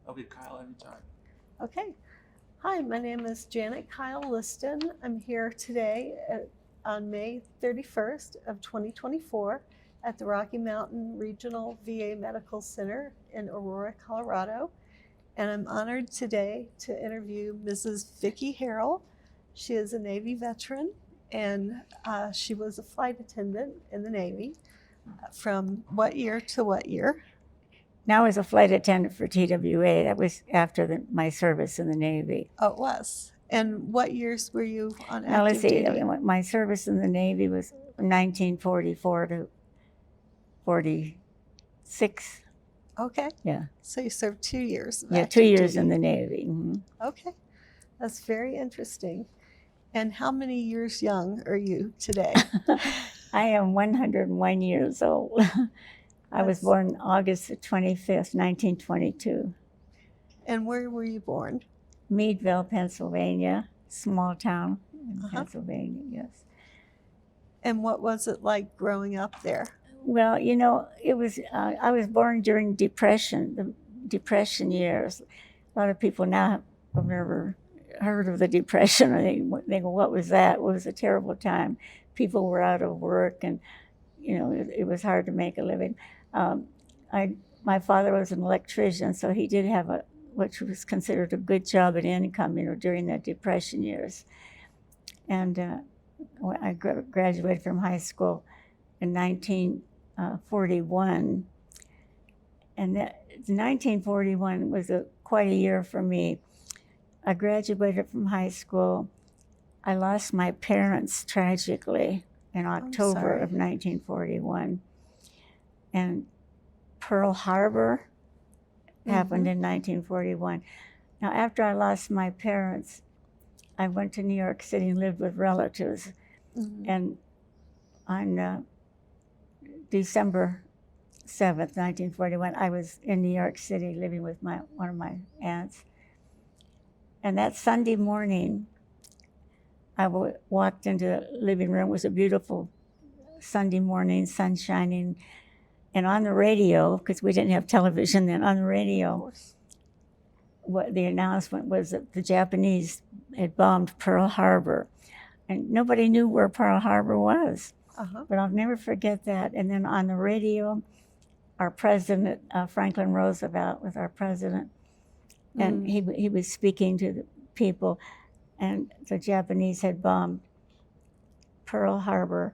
Okay, Kyle, anytime. Okay. Hi, my name is Janet Kyle Liston. I'm here today on May 31st of 2024 at the Rocky Mountain Regional VA Medical Center in Aurora, Colorado. And I'm honored today to interview Mrs. Vicki Herrell. She is a Navy veteran, and she was a flight attendant in the Navy. From what year to what year? Now I was a flight attendant for TWA. That was after my service in the Navy. Oh, it was. And what years were you on active Now let's see, duty? my service in the Navy was 1944 to 46. Okay. Yeah. So you served 2 years. Of Yeah, 2 active years duty. in the Navy. Okay. That's very interesting. And how many years young are you today? I am 101 years old. I was born August 25th, 1922. And where were you born? Meadville, Pennsylvania, small town in Pennsylvania, yes. And what was it like growing up there? Well, you know, it was, I was born during Depression, the Depression years. A lot of people now have never heard of the Depression. They go, what was that? It was a terrible time. People were out of work and, you know, it was hard to make a living. My father was an electrician, so he did have which was considered a good job and income, you know, during the Depression years. And I graduated from high school in 1941. And 1941 was quite a year for me. I graduated from high school. I lost my parents tragically in October of 1941. And Pearl Harbor happened in 1941. Now, after I lost my parents, I went to New York City and lived with relatives. And on December 7th, 1941, I was in New York City living with one of my aunts. And that Sunday morning, I walked into the living room. It was a beautiful Sunday morning, sun shining. And on the radio, because we didn't have television then, on the radio, what the announcement was that the Japanese had bombed Pearl Harbor. And nobody knew where Pearl Harbor was. But I'll never forget that. And then on the radio, our president, Franklin Roosevelt, was our president. And he was speaking to the people. And the Japanese had bombed Pearl Harbor.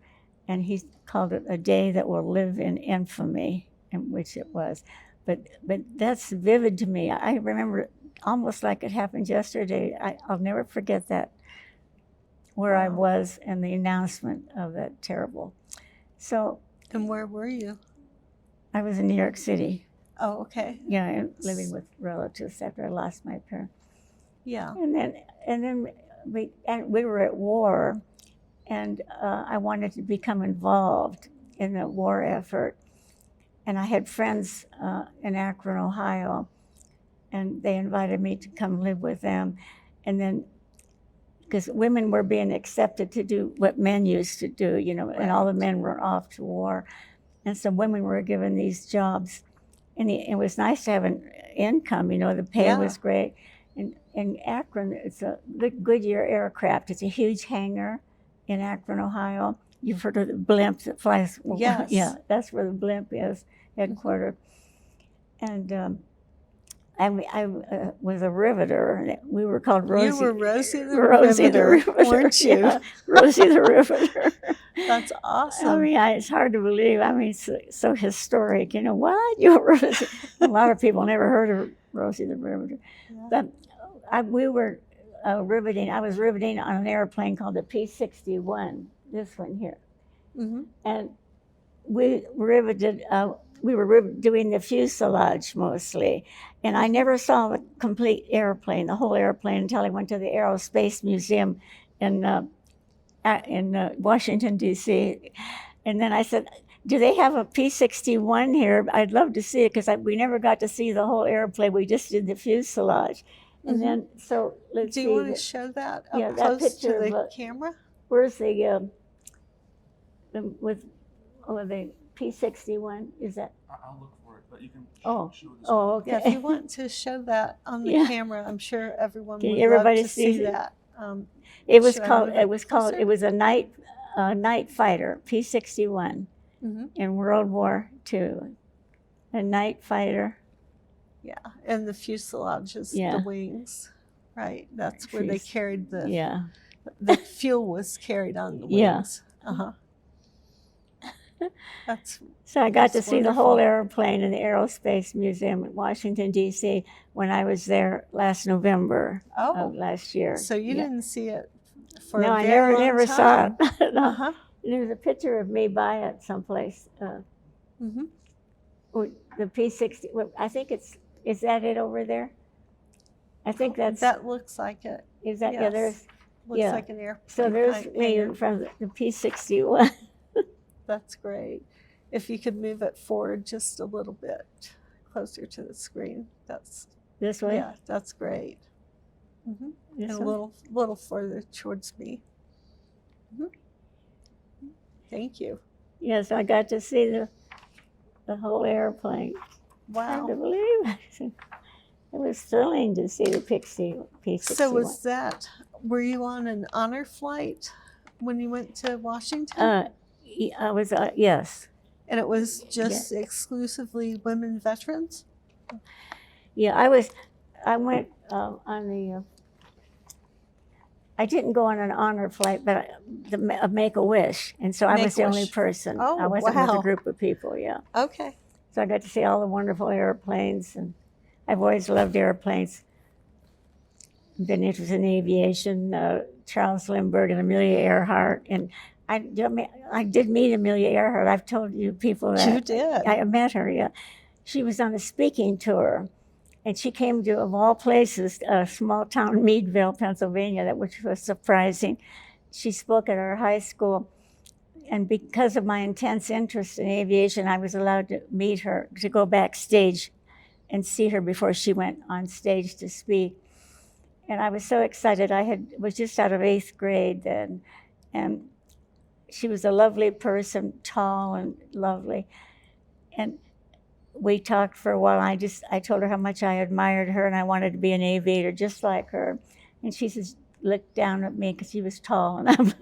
And he called it a day that will live in infamy, in which it was. But that's vivid to me. I remember it almost like it happened yesterday. I'll never forget that, where I was and the announcement of that terrible. So. And where were you? I was in New York City. Oh, okay. Yeah, and living with relatives after I lost my parents. Yeah. And then we were at war. And I wanted to become involved in the war effort. And I had friends in Akron, Ohio, and they invited me to come live with them. And then, because women were being accepted to do what men used to do, you know, and all the men were off to war. And so women were given these jobs. And it was nice to have an income, you know, the pay was great. And in Akron, it's a Goodyear aircraft. It's a huge hangar in Akron, Ohio. You've heard of the blimp that flies? Yes. Yeah, that's where the blimp is headquartered. And I was a riveter. We were called Rosie. You were Rosie the Riveter, weren't you? Yeah, Rosie the Riveter. That's awesome. I mean, it's hard to believe. I mean, so historic. You know, what? You were Rosie. A lot of people never heard of Rosie the Riveter. Yeah. But we were riveting. I was riveting on an airplane called the P-61, this one here. And we riveted, we were doing the fuselage mostly. And I never saw the complete airplane, the whole airplane, until I went to the Aerospace Museum in Washington, D.C. And then I said, do they have a P-61 here? I'd love to see it, because we never got to see the whole airplane. We just did the fuselage. And then, so let's see. Do you want to show that up that close to picture the camera? Where's the P-61? Is that? I'll look for it. but you can Oh. show this. Oh, okay. Yeah, if you want to show that on the Yeah. camera, I'm sure everyone Can would everybody love to see see it? that. It was Should I called. move It it was called. closer? It was a night fighter, P-61, in World War II. A night fighter. Yeah, and the fuselage is Yeah. the wings, right? That's where they carried the Yeah. the fuel was carried on the Yeah. wings. That's So I got to That's see the whole wonderful. airplane in the Aerospace Museum in Washington, D.C. when I was there last November of last year. So you Yeah. didn't see it for No, a I very long never saw time. it. No. Uh-huh. There's a picture of me by it someplace. The P-60, I think is that it over there? I think That looks like it. is that, yes. yeah, there's, Looks yeah. like an airplane. So there's me hangar. from the P-61. That's great. If you could move it forward just a little bit closer to the screen, that's This way? yeah, that's great. This And a way? little further towards me. Thank you. Yes, I got to see the whole airplane. Hard to Wow. believe. It was thrilling to see the P-61. So were you on an honor flight when you went to Washington? I was, yes. And it was just exclusively women veterans? Yeah, I went on the, I didn't go on an honor flight, but the Make-A-Wish. And so I was the only Make-A-Wish. person. Oh, I wasn't with wow. a group of people, yeah. Okay. So I got to see all the wonderful airplanes, and I've always loved airplanes. Been interested in aviation, Charles Lindbergh and Amelia Earhart. And I did meet Amelia Earhart. I've told you people that. You did. I met her, yeah. She was on a speaking tour, and she came to, of all places, a small town, Meadville, Pennsylvania, which was surprising. She spoke at our high school, and because of my intense interest in aviation, I was allowed to meet her, to go backstage and see her before she went on stage to speak. And I was so excited. Was just out of 8th grade then, and she was a lovely person, tall and lovely. And we talked for a while. I told her how much I admired her and I wanted to be an aviator just like her. And she says, looked down at me because she was tall enough.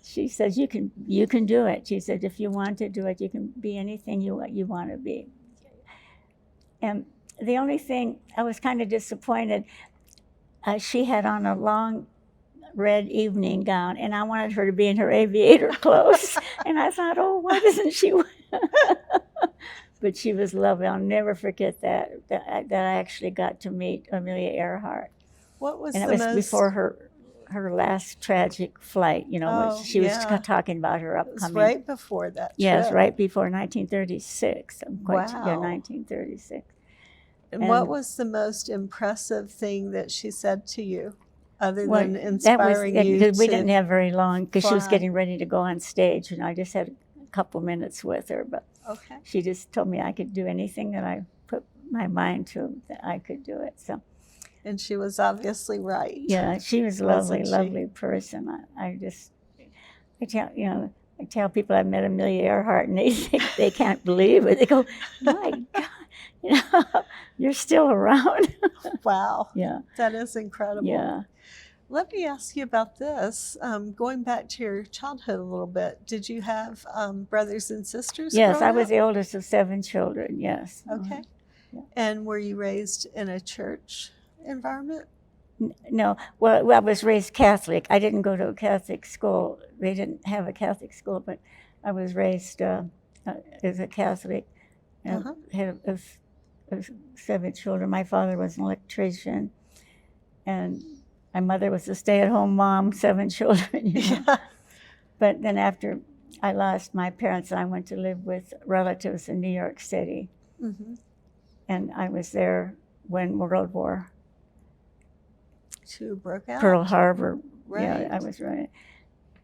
She says, you can do it. She said, if you want to do it, you can be anything you want to be. And the only thing, I was kind of disappointed. She had on a long red evening gown, and I wanted her to be in her aviator clothes. And I thought, oh, why doesn't she? But she was lovely. I'll never forget that I actually got to meet Amelia Earhart. What was and the it was most... before her last tragic flight, she was talking about her upcoming. It was right before that trip. Yes, right before 1936. Wow. 1936. And what was the most impressive thing that she said to you, other than inspiring you because we to didn't have very long, because she was fly? getting ready to go on stage, and I just had a couple minutes with her. But Okay. she just told me I could do anything that I put my mind to, that I could do it. So. And she was obviously right. Yeah, she was a lovely person. I tell people I've met Amelia Earhart, and they can't believe it. They go, my God, you're still around. Wow. Yeah. That is incredible. Yeah. Let me ask you about this. Going back to your childhood a little bit, did you have brothers and sisters? Yes, I growing was up? the oldest of 7 children, yes. Okay. Yeah. And were you raised in a church environment? No, well, I was raised Catholic. I didn't go to a Catholic school. They didn't have a Catholic school, but I was raised as a Catholic. Had of 7 children. My father was an electrician, and my mother was a stay-at-home mom, 7 children. Yeah. But then after I lost my parents, I went to live with relatives in New York City. Mm-hmm. And I was there when World War II broke out. Pearl Harbor. Right. Yeah, I was right.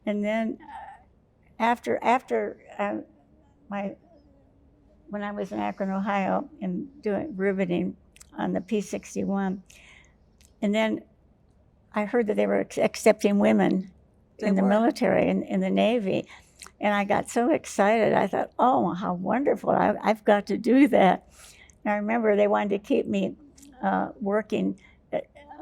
And then after when I was in Akron, Ohio, and doing riveting on the P-61, and then I heard that they were accepting women in the military, in the Navy. And I got so excited. I thought, oh, how wonderful. I've got to do that. And I remember they wanted to keep me working.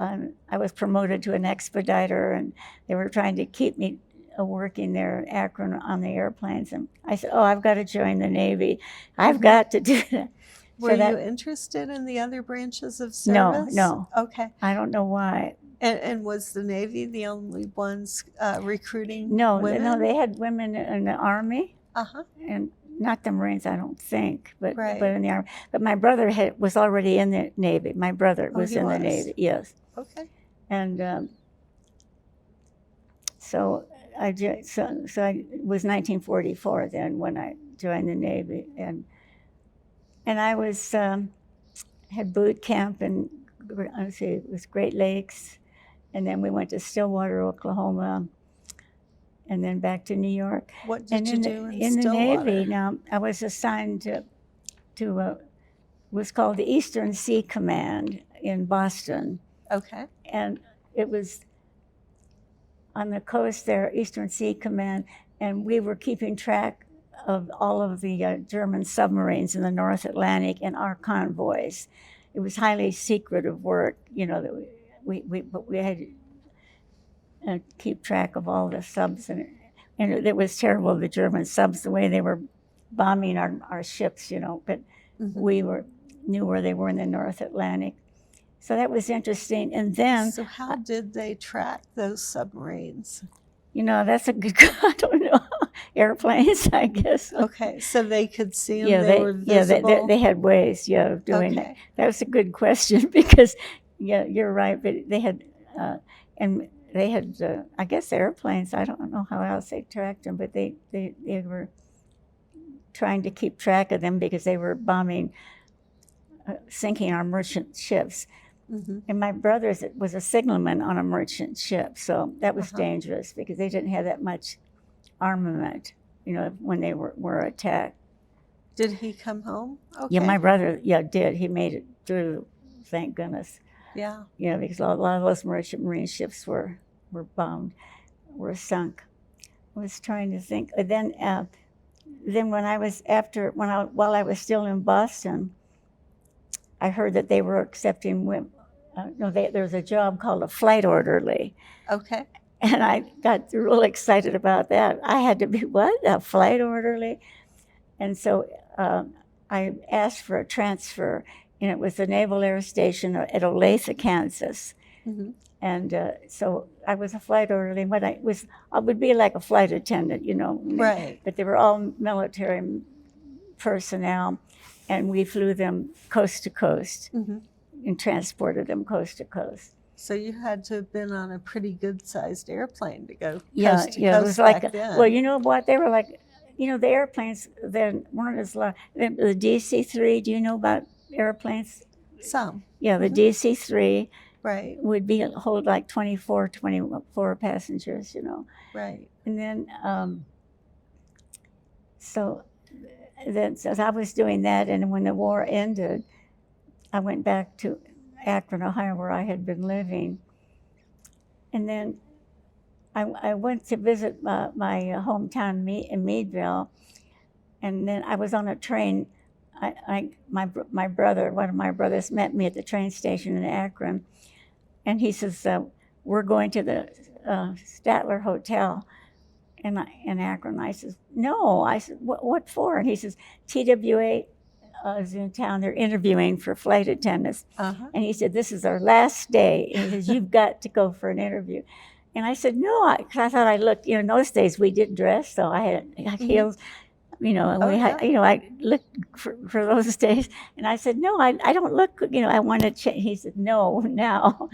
I was promoted to an expediter, and they were trying to keep me working there in Akron on the airplanes. And I said, oh, I've got to join the Navy. I've got to do that. Were you interested in the other branches of service? No. Okay. I don't know why. And was the Navy the only ones recruiting No, women? No, they had women in the Army. Uh-huh. And not the Marines, I don't think, but Right. but in the Army. But my brother was already in the Navy. My brother was in the Navy, yes. Okay. And so it was 1944 then when I joined the Navy, and I was had boot camp in it was Great Lakes, and then we went to Stillwater, Oklahoma, and then back to New York. What did you do in the Navy? Now I was assigned to was called the Eastern Sea Command in Boston. Okay. And it was on the coast there, Eastern Sea Command, and we were keeping track of all of the German submarines in the North Atlantic and our convoys. It was highly secretive work, that we had to keep track of all the subs, and it was terrible, the German subs, the way they were bombing our ships, but we knew where they were in the North Atlantic. So that was interesting. And then... So how did they track those submarines? That's a good... I don't know. Airplanes, I guess. Okay, so they could see them, they were visible? Yeah, they had ways, of doing that. That was a good question because, you're right, but they had... and they had, I guess, airplanes. I don't know how else they tracked them, but they were trying to keep track of them because they were bombing, sinking our merchant ships. Mm-hmm. And my brother was a signalman on a merchant ship, so that was dangerous because they didn't have that much armament, when they were attacked. Did he come home? Okay. Yeah, my brother, did. He made it through, thank goodness. Yeah. Because a lot of those merchant marine ships were bombed, were sunk. I was trying to think. Then when while I was still in Boston, I heard that they were accepting women. There was a job called a flight orderly. Okay. And I got real excited about that. I had to be, what, a flight orderly? And so I asked for a transfer, and it was the Naval Air Station at Olathe, Kansas. Mm-hmm. And so I was a flight orderly, but I would be like a flight attendant, Right. But they were all military personnel, and we flew them coast to coast and transported them coast to coast. So you had to have been on a pretty good-sized airplane to go coast to coast. It was like then. Well, you know what? They were like, the airplanes then weren't as large. The DC-3, do you know about airplanes? Some. Yeah, the DC-3 would hold like 24 passengers, Right. And then, so I was doing that, and when the war ended, I went back to Akron, Ohio, where I had been living. And then I went to visit my hometown in Meadville, and then I was on a train. My brother, one of my brothers, met me at the train station in Akron, and he says, we're going to the Statler Hotel in Akron. I says, no. I said, what for? And he says, TWA is in town. They're interviewing for flight attendants. And he said, this is our last day. And he says, you've got to go for an interview. And I said, no, because I thought I looked, in those days we did dress, so I had heels, and I looked for those days. And I said, no, I don't look, I want to change. He said, no, now.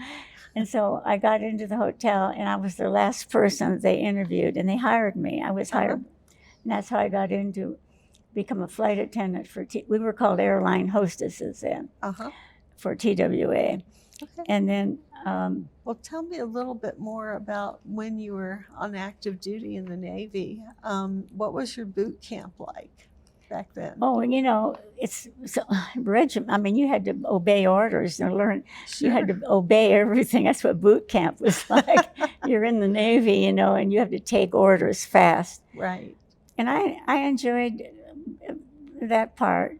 And so I got into the hotel, and I was the last person they interviewed, and they hired me. I was hired. And that's how I got into become a flight attendant we were called airline hostesses then for TWA. Okay. And then... well, tell me a little bit more about when you were on active duty in the Navy. What was your boot camp like back then? Oh, it's regiment. I mean, you had to obey orders and learn. Sure. You had to obey everything. That's what boot camp was like. You're in the Navy, and you have to take orders fast. Right. And I enjoyed that part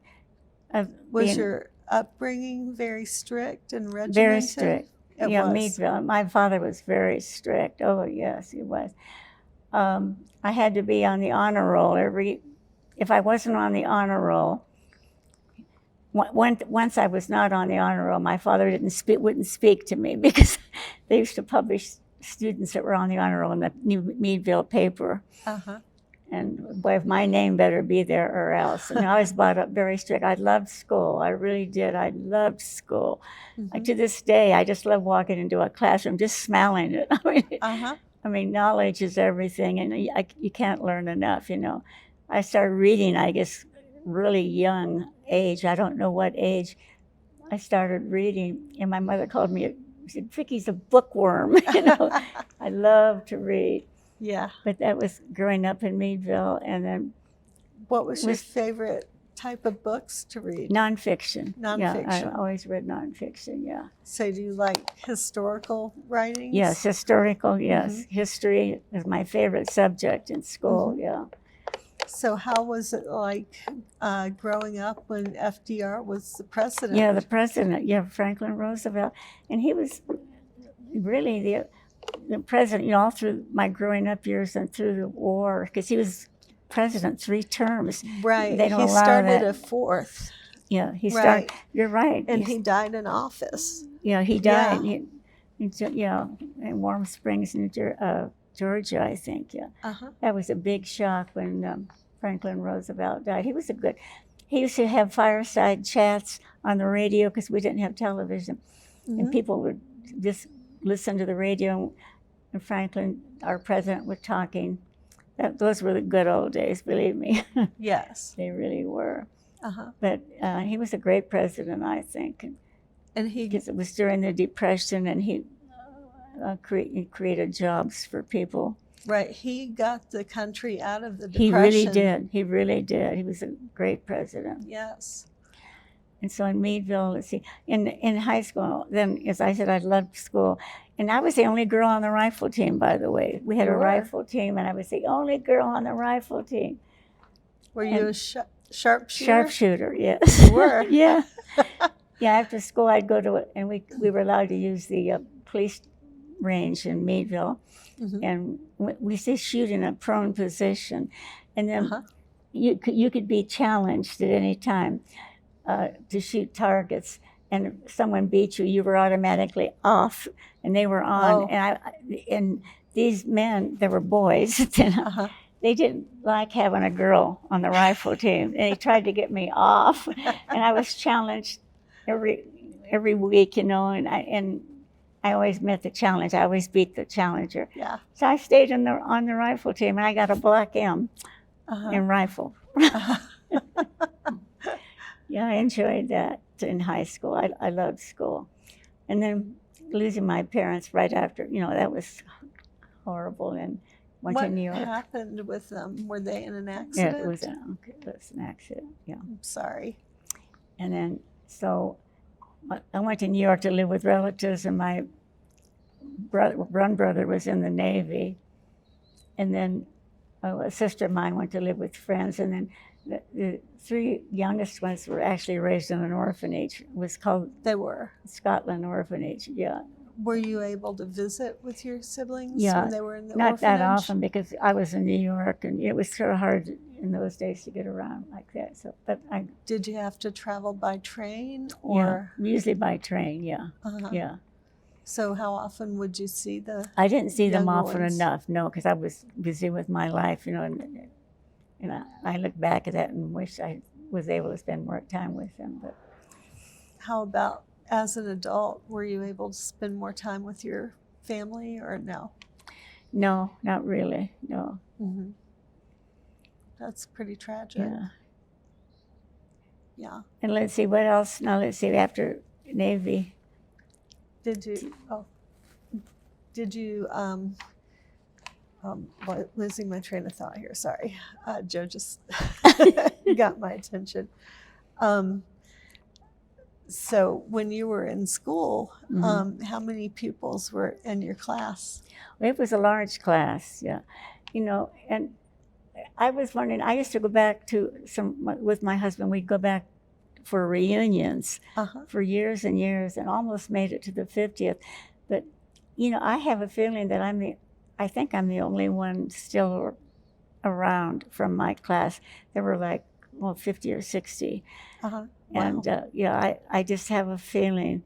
of Was being your upbringing very strict and regimented? very strict. It Yeah, was. Meadville. My father was very strict. Oh, yes, he was. I had to be on the honor roll if I wasn't on the honor roll, once I was not on the honor roll, my father wouldn't speak to me because they used to publish students that were on the honor roll in the New Meadville paper. Uh-huh. And boy, if my name better be there or else. And I was brought up very strict. I loved school. I really did. I loved school. Mm-hmm. To this day, I just love walking into a classroom, just smelling it. I mean, knowledge is everything, and you can't learn enough, you know. I started reading, I guess, really young age. I don't know what age. I started reading, and my mother called me, she said, Vicki's a bookworm, you know. I love to read. Yeah. But that was growing up in Meadville, and then... What was your favorite type of books to read? Nonfiction. Nonfiction. Yeah, I always read nonfiction, yeah. So do you like historical writings? Yes, historical, yes. Mm-hmm. History is my favorite subject in school, Mm-hmm. yeah. So how was it like growing up when FDR was the president? Yeah, the president, Franklin Roosevelt. And he was really the president, you know, all through my growing up years and through the war, because he was president 3 terms. Right. They don't he allow started that. a 4th. Yeah, he started. Right. You're right. And he died in office. Yeah, he died. Yeah. In Warm Springs, Georgia, I think. Yeah, that was a big shock when Franklin Roosevelt died. He used to have fireside chats on the radio because we didn't have television, and people would just listen to the radio, and Franklin, our president, was talking. Those were the good old days, believe me. Yes, they really were. Uh-huh. But he was a great president, I think. And because it was during the Depression, and he created jobs for people. Right. He got the country out of the Depression. He really did. He was a great president. Yes. And so in Meadville, let's see, in high school, then, as I said, I loved school. And I was the only girl on the rifle team, by the way. We had a rifle team, and I was the only girl on the rifle team. Were you a sharpshooter? Sharpshooter, yes. You were? Yeah. Yeah, after school, I'd go to it, and we were allowed to use the police range in Meadville. Mm-hmm. And we used to shoot in a prone position. And then you could be challenged at any time to shoot targets. And if someone beat you, you were automatically off, and they were on. Oh. And these men, they were boys, they didn't like having a girl on the rifle team. And they tried to get me off. And I was challenged every week, you know, and I always met the challenge. I always beat the challenger. Yeah. So I stayed on the rifle team, and I got a black M in rifle. Yeah, I enjoyed that in high school. I loved school. And then losing my parents right after, you know, that was horrible, and went to New York. What happened with them? Were they in an accident? Yeah, it was an accident, yeah. I'm sorry. And then, so I went to New York to live with relatives, and my one brother was in the Navy. And then a sister of mine went to live with friends, and then the 3 youngest ones were actually raised in an orphanage. It was called Scotland Orphanage, yeah. Were you able to visit with your siblings when they were in the Not orphanage? that often, because I was in New York, and it was sort of hard in those days to get around like that. So, but did you have to travel by train or? Yeah, usually by train, yeah. Yeah. So how often would you see the? I didn't see them often ones? enough, no, because I was busy with my life, you know, and I look back at that and wish I was able to spend more time with them. But how about as an adult? Were you able to spend more time with your family, or no? No, not really, no. Mm-hmm. That's pretty tragic. Yeah. Yeah. And let's see, what else? Now, let's see, after Navy. Losing my train of thought here, sorry. Joe just got my attention. So when you were in school, how many pupils were in your class? Well, it was a large class, yeah. You know, and I was wondering, I used to go back to with my husband, we'd go back for reunions for years and years and almost made it to the 50th. But, I have a feeling that I think I'm the only one still around from my class. There were like, 50 or 60. Wow. And, I just have a feeling,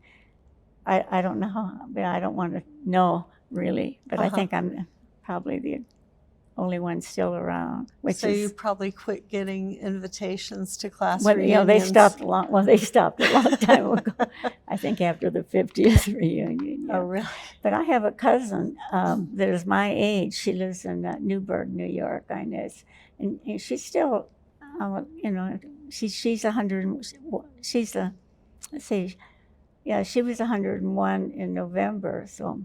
I don't know, but I don't want to know really, but I think I'm probably the only one still around. So you probably quit getting invitations to class reunions. They stopped a long time ago. I think after the 50th reunion. Yeah. Oh, really? But I have a cousin that is my age. She lives in Newburgh, New York, Anit, and she's still, she's 100. Let's see, yeah, she was 101 in November. So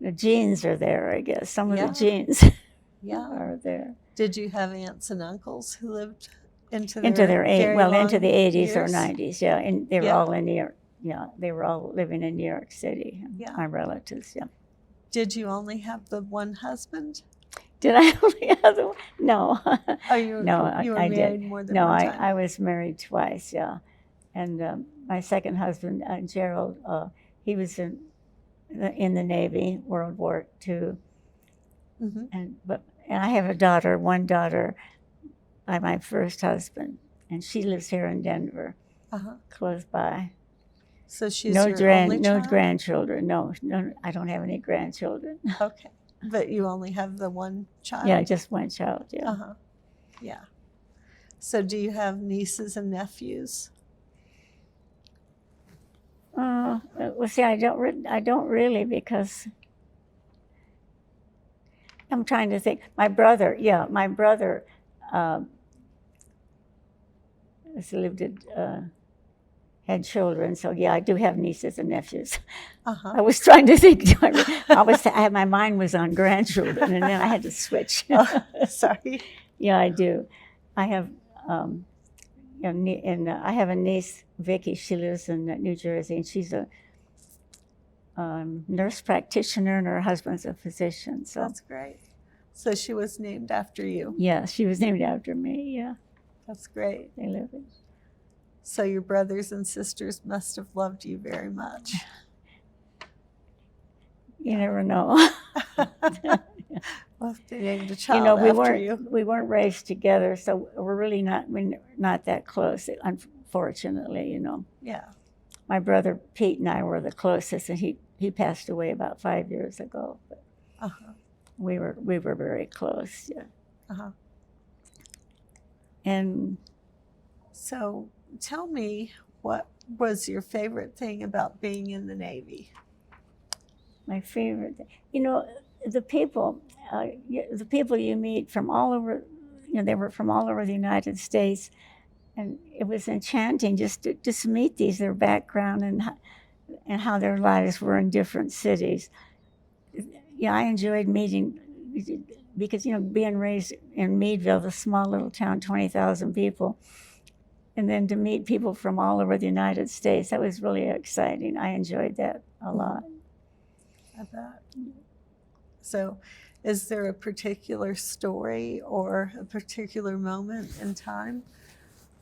the genes are there, I guess. Some of the genes are there. Did you have aunts and uncles who lived into the 80s years? or 90s? Yeah, and they were all in New York. Yeah, they were all living in New York City. My relatives. Yeah. Did you only have the one husband? Did I only have the one? No. Oh, you were married more than one time? No, I was married twice. Yeah, and my second husband, Gerald, he was in the Navy, World War II, and I have one daughter by my first husband, and she lives here in Denver, close by. So she's your only child? No grandchildren. No, I don't have any grandchildren. Okay, but you only have the one child? Yeah, just one child. Yeah. Yeah. So do you have nieces and nephews? Well, see, I don't really, because I'm trying to think. My brother had children, so yeah, I do have nieces and nephews. I was trying to think. My mind was on grandchildren, and then I had to switch. Sorry. Yeah, I do. I have. And I have a niece, Vicki. She lives in New Jersey, and she's a nurse practitioner, and her husband's a physician. So that's great. So she was named after you? Yeah, she was named after me. Yeah, that's great. They live in. So your brothers and sisters must have loved you very much. You never know. Well, they named a child after you. We weren't raised together, so we're really not that close, unfortunately. Yeah. My brother Pete and I were the closest, and he passed away about 5 years ago. But we were very close. Yeah. And so, tell me, what was your favorite thing about being in the Navy? My favorite thing, the people you meet from all over, they were from all over the United States, and it was enchanting just to meet their background and how their lives were in different cities. Yeah, I enjoyed meeting, because being raised in Meadville, the small little town, 20,000 people, and then to meet people from all over the United States, that was really exciting. I enjoyed that a lot. I bet. So, is there a particular story or a particular moment in time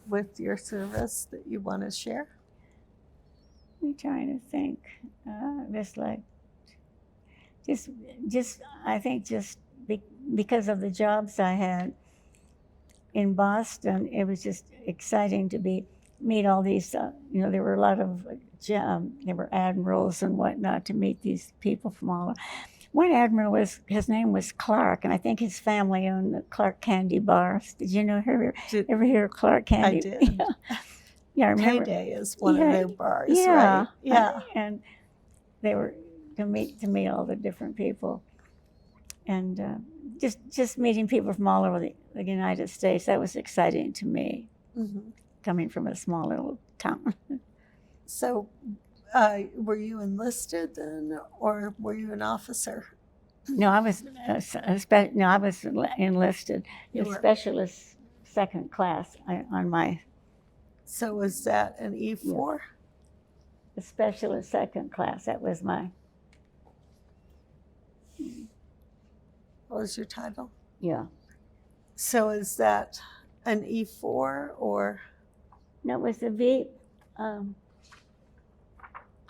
with your service that you want to share? I'm trying to think. I think because of the jobs I had in Boston, it was just exciting to meet all these. There were a lot of there were admirals and whatnot, to meet these people from all over. One admiral his name was Clark, and I think his family owned the Clark Candy Bars. Did you ever hear of Clark Candy? I did. Yeah, I remember. Payday is one of their bars, yeah, right? Yeah. And they were to meet all the different people, and just meeting people from all over the United States. That was exciting to me, coming from a small little town. So, were you enlisted then, or were you an officer? No, I was enlisted. A specialist second class on my. So was that an E4? A specialist second class. That was my. What was your title? Yeah. So is that an E4 or? No, it was a V. No,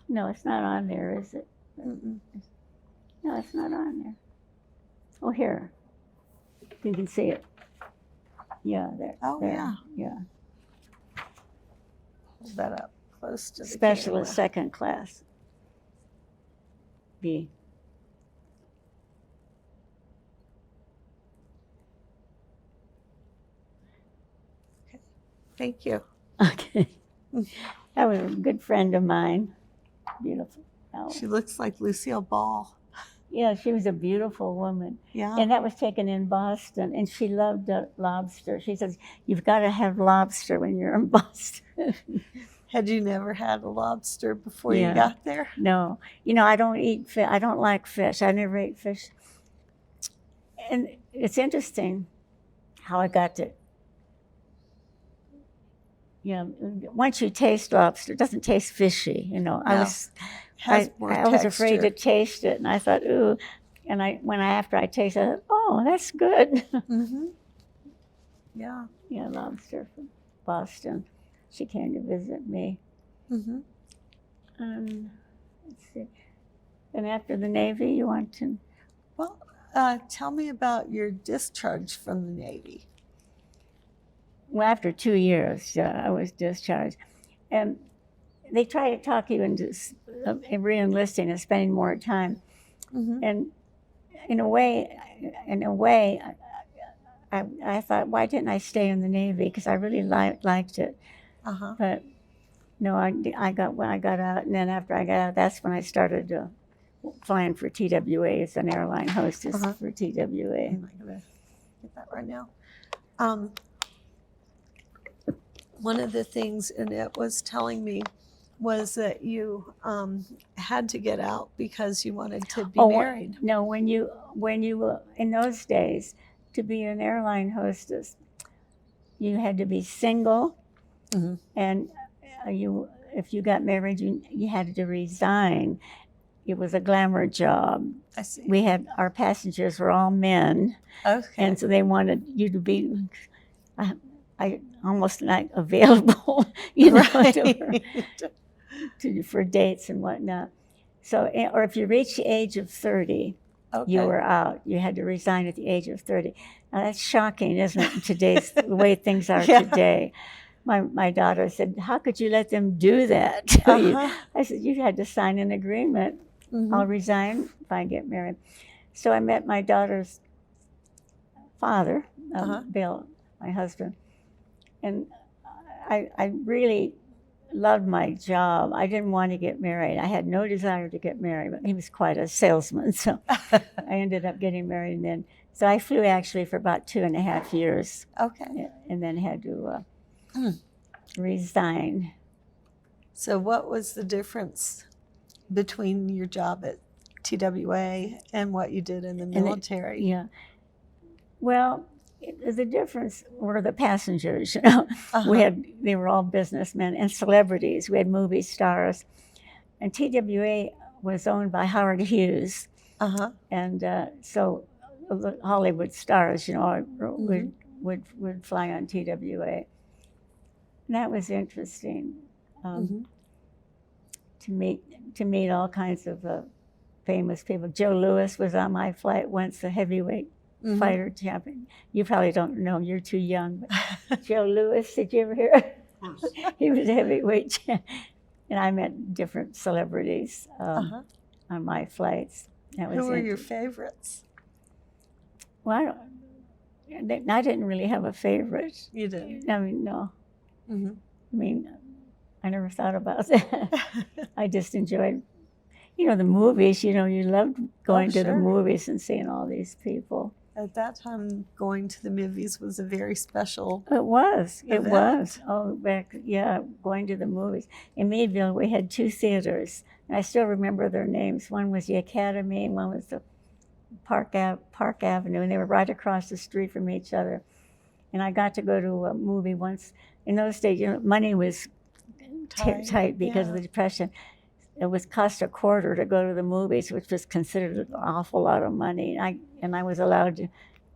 it's not on there, is it? Mm-mm. No, it's not on there. Oh, here. You can see it. Yeah, there. Oh, there. yeah. Yeah. Hold that up close to the Specialist camera. second class. B. Thank you. Okay. That was a good friend of mine. Beautiful. She looks like Lucille Ball. Yeah, she was a beautiful woman. Yeah. And that was taken in Boston, and she loved lobster. She says, "You've got to have lobster when you're in Boston." Had you never had a lobster before Yeah. you got there? No. You know, I don't eat fish. I don't like fish. I never ate fish. And it's interesting how I got to, once you taste lobster, it doesn't taste fishy, No. I was afraid to taste it, and I thought, ooh, and after I tasted it, I thought, oh, that's good. Mm-hmm. Yeah. Yeah, lobster from Boston. She came to visit me. Mm-hmm. Let's see. And after the Navy, you want to? Well, tell me about your discharge from the Navy. Well, after 2 years, I was discharged. And they try to talk you into re-enlisting and spending more time. Mm-hmm. And in a way, I thought, why didn't I stay in the Navy? Because I really liked it. Uh-huh. But no, I got out, and then after I got out, that's when I started flying for TWA as an airline hostess for TWA. I'm not going to get that right now. One of the things Anit was telling me was that you had to get out because you wanted to be married. No, when you in those days, to be an airline hostess, you had to be single, Mm-hmm. and if you got married, you had to resign. It was a glamour job. I see. Our passengers were all men, Okay. and so they wanted you to be. I almost not available, Right. for dates and whatnot. So, or if you reached the age of 30, Okay. you were out. You had to resign at the age of 30. Now that's shocking, isn't it? The way things are today. My daughter said, "How could you let them do that to you?" I said, "You had to sign an agreement. Mm-hmm. I'll resign if I get married." So I met my daughter's father, Bill, my husband, and I really loved my job. I didn't want to get married. I had no desire to get married, but he was quite a salesman, so I ended up getting married. And then, so I flew actually for about 2.5 years. Okay. And then had to resign. So what was the difference between your job at TWA and what you did in the military? Well, the difference were the passengers. They were all businessmen and celebrities. We had movie stars, and TWA was owned by Howard Hughes, and so the Hollywood stars, would fly on TWA. And that was interesting to meet all kinds of famous people. Joe Louis was on my flight once, the heavyweight fighter champion. You probably don't know, you're too young. But Joe Louis, did you ever hear? Of course. He was a heavyweight champion. And I met different celebrities on my flights. Who were your favorites? Well, I didn't really have a favorite. You didn't? I mean, no. Mm-hmm. I mean, I never thought about that. I just enjoyed, the movies. You loved going to the movies and seeing all these people. At that time, going to the movies was a very special It was. event. It was. Oh, going to the movies. In Meadville, we had 2 theaters, and I still remember their names. One was the Academy, and one was the Park Avenue, and they were right across the street from each other. And I got to go to a movie once. In those days, money was tight because of the Depression. It was cost $0.25 to go to the movies, which was considered an awful lot of money. And I was allowed to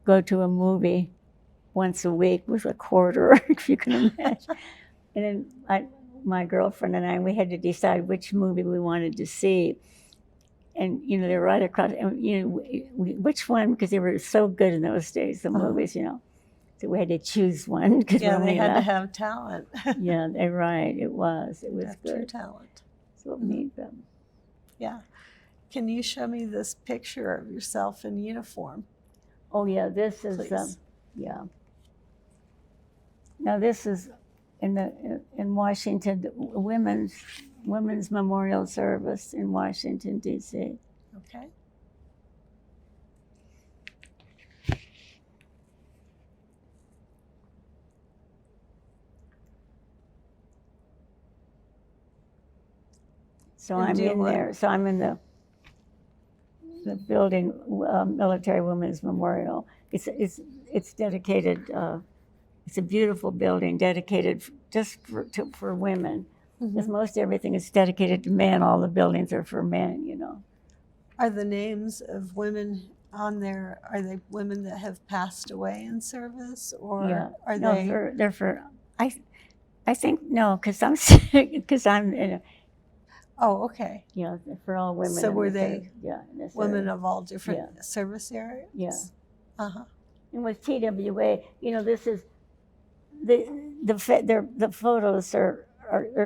go to a movie once a week with a quarter, if you can imagine. And then my girlfriend and I, we had to decide which movie we wanted to see. And, you know, they were right across, and, you know, which one, because they were so good in those days, the movies, you know. So we had to choose one. Yeah, they had to have talent. Yeah, they're right. It was Have good. true talent. So it made them. Yeah. Can you show me this picture of yourself in uniform? Oh, yeah, this is, Please. yeah. Now, this is in Washington, the women's memorial service in Washington, D.C. Okay. So I'm in there. So I'm in the building, Military Women's Memorial. It's dedicated. It's a beautiful building dedicated just for women. Because most everything is dedicated to men. All the buildings are for men, you know. Are the names of women on there, are they women that have passed away in service, or are they? They're for. I think no, because I'm in a. Oh, okay. Yeah, for all women. So were they women area. of all different service areas? Yeah. Uh-huh. And with TWA, you know, this is the photos are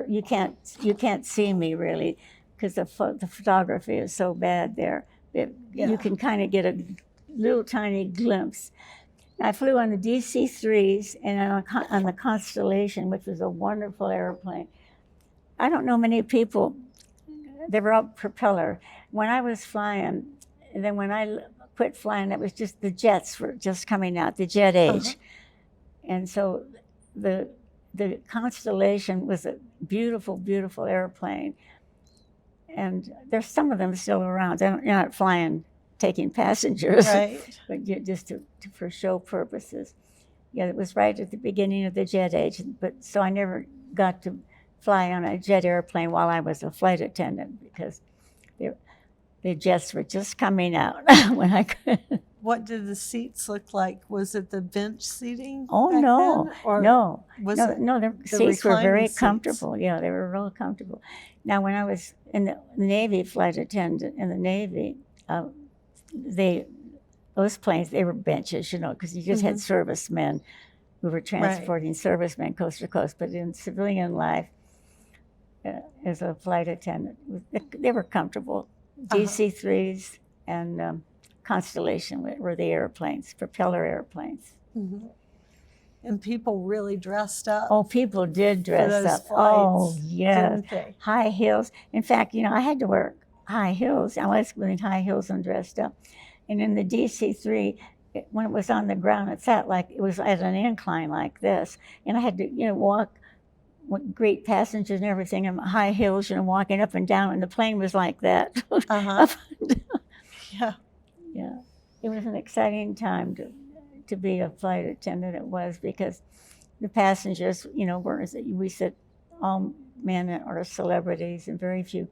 you can't see me really because the photography is so bad there. You can kind of get a little tiny glimpse. I flew on the DC-3s and on the Constellation, which was a wonderful airplane. I don't know many people. They were all propeller. When I was flying, and then when I quit flying, it was just the jets were just coming out, the jet age. And so the Constellation was a beautiful, beautiful airplane. And there's some of them still around. You're not flying, taking passengers, right? But just for show purposes. Yeah, it was right at the beginning of the jet age. But so I never got to fly on a jet airplane while I was a flight attendant because the jets were just coming out when I could. What did the seats look like? Was it the bench seating? Oh, back no, then? Or no. Was the seats were very comfortable. Yeah, they were real comfortable. Now, when I was in the Navy flight attendant in the Navy, those planes, they were benches, you know, because you just had servicemen who were transporting servicemen coast to coast. But in civilian life, as a flight attendant, they were comfortable. DC-3s and Constellation were the airplanes, propeller airplanes. And people really dressed up. Oh, people did dress up. Flights, oh, yes. Didn't they? High heels. In fact, you know, I had to wear high heels. I was wearing high heels and dressed up. And in the DC-3, when it was on the ground, it was at an incline like this. And I had to, you know, walk, greet passengers and everything in high heels, you know, walking up and down. And the plane was like that. Yeah. Yeah. It was an exciting time to be a flight attendant. It was because the passengers, you know, we said all men or celebrities and very few.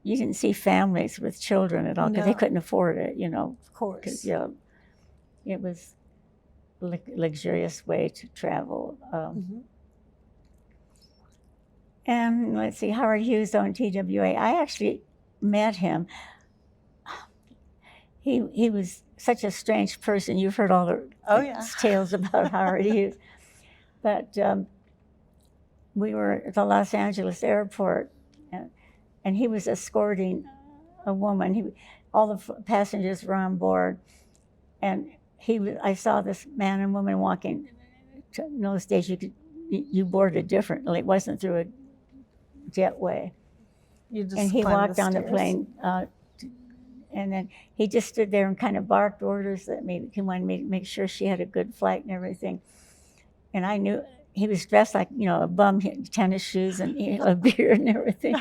You didn't see families with children at all because they couldn't afford it, you know. Of course. Yeah, it was a luxurious way to travel. And let's see, Howard Hughes on TWA. I actually met him. He was such a strange person. You've heard all the tales about Howard Hughes. But we were at the Los Angeles airport, and he was escorting a woman. All the passengers were on board, and I saw this man and woman walking. In those days, you boarded differently. It wasn't through a jetway. And he walked on the plane. And then he just stood there and kind of barked orders that he wanted me to make sure she had a good flight and everything. And I knew he was dressed like, you know, a bum, tennis shoes and a beard and everything.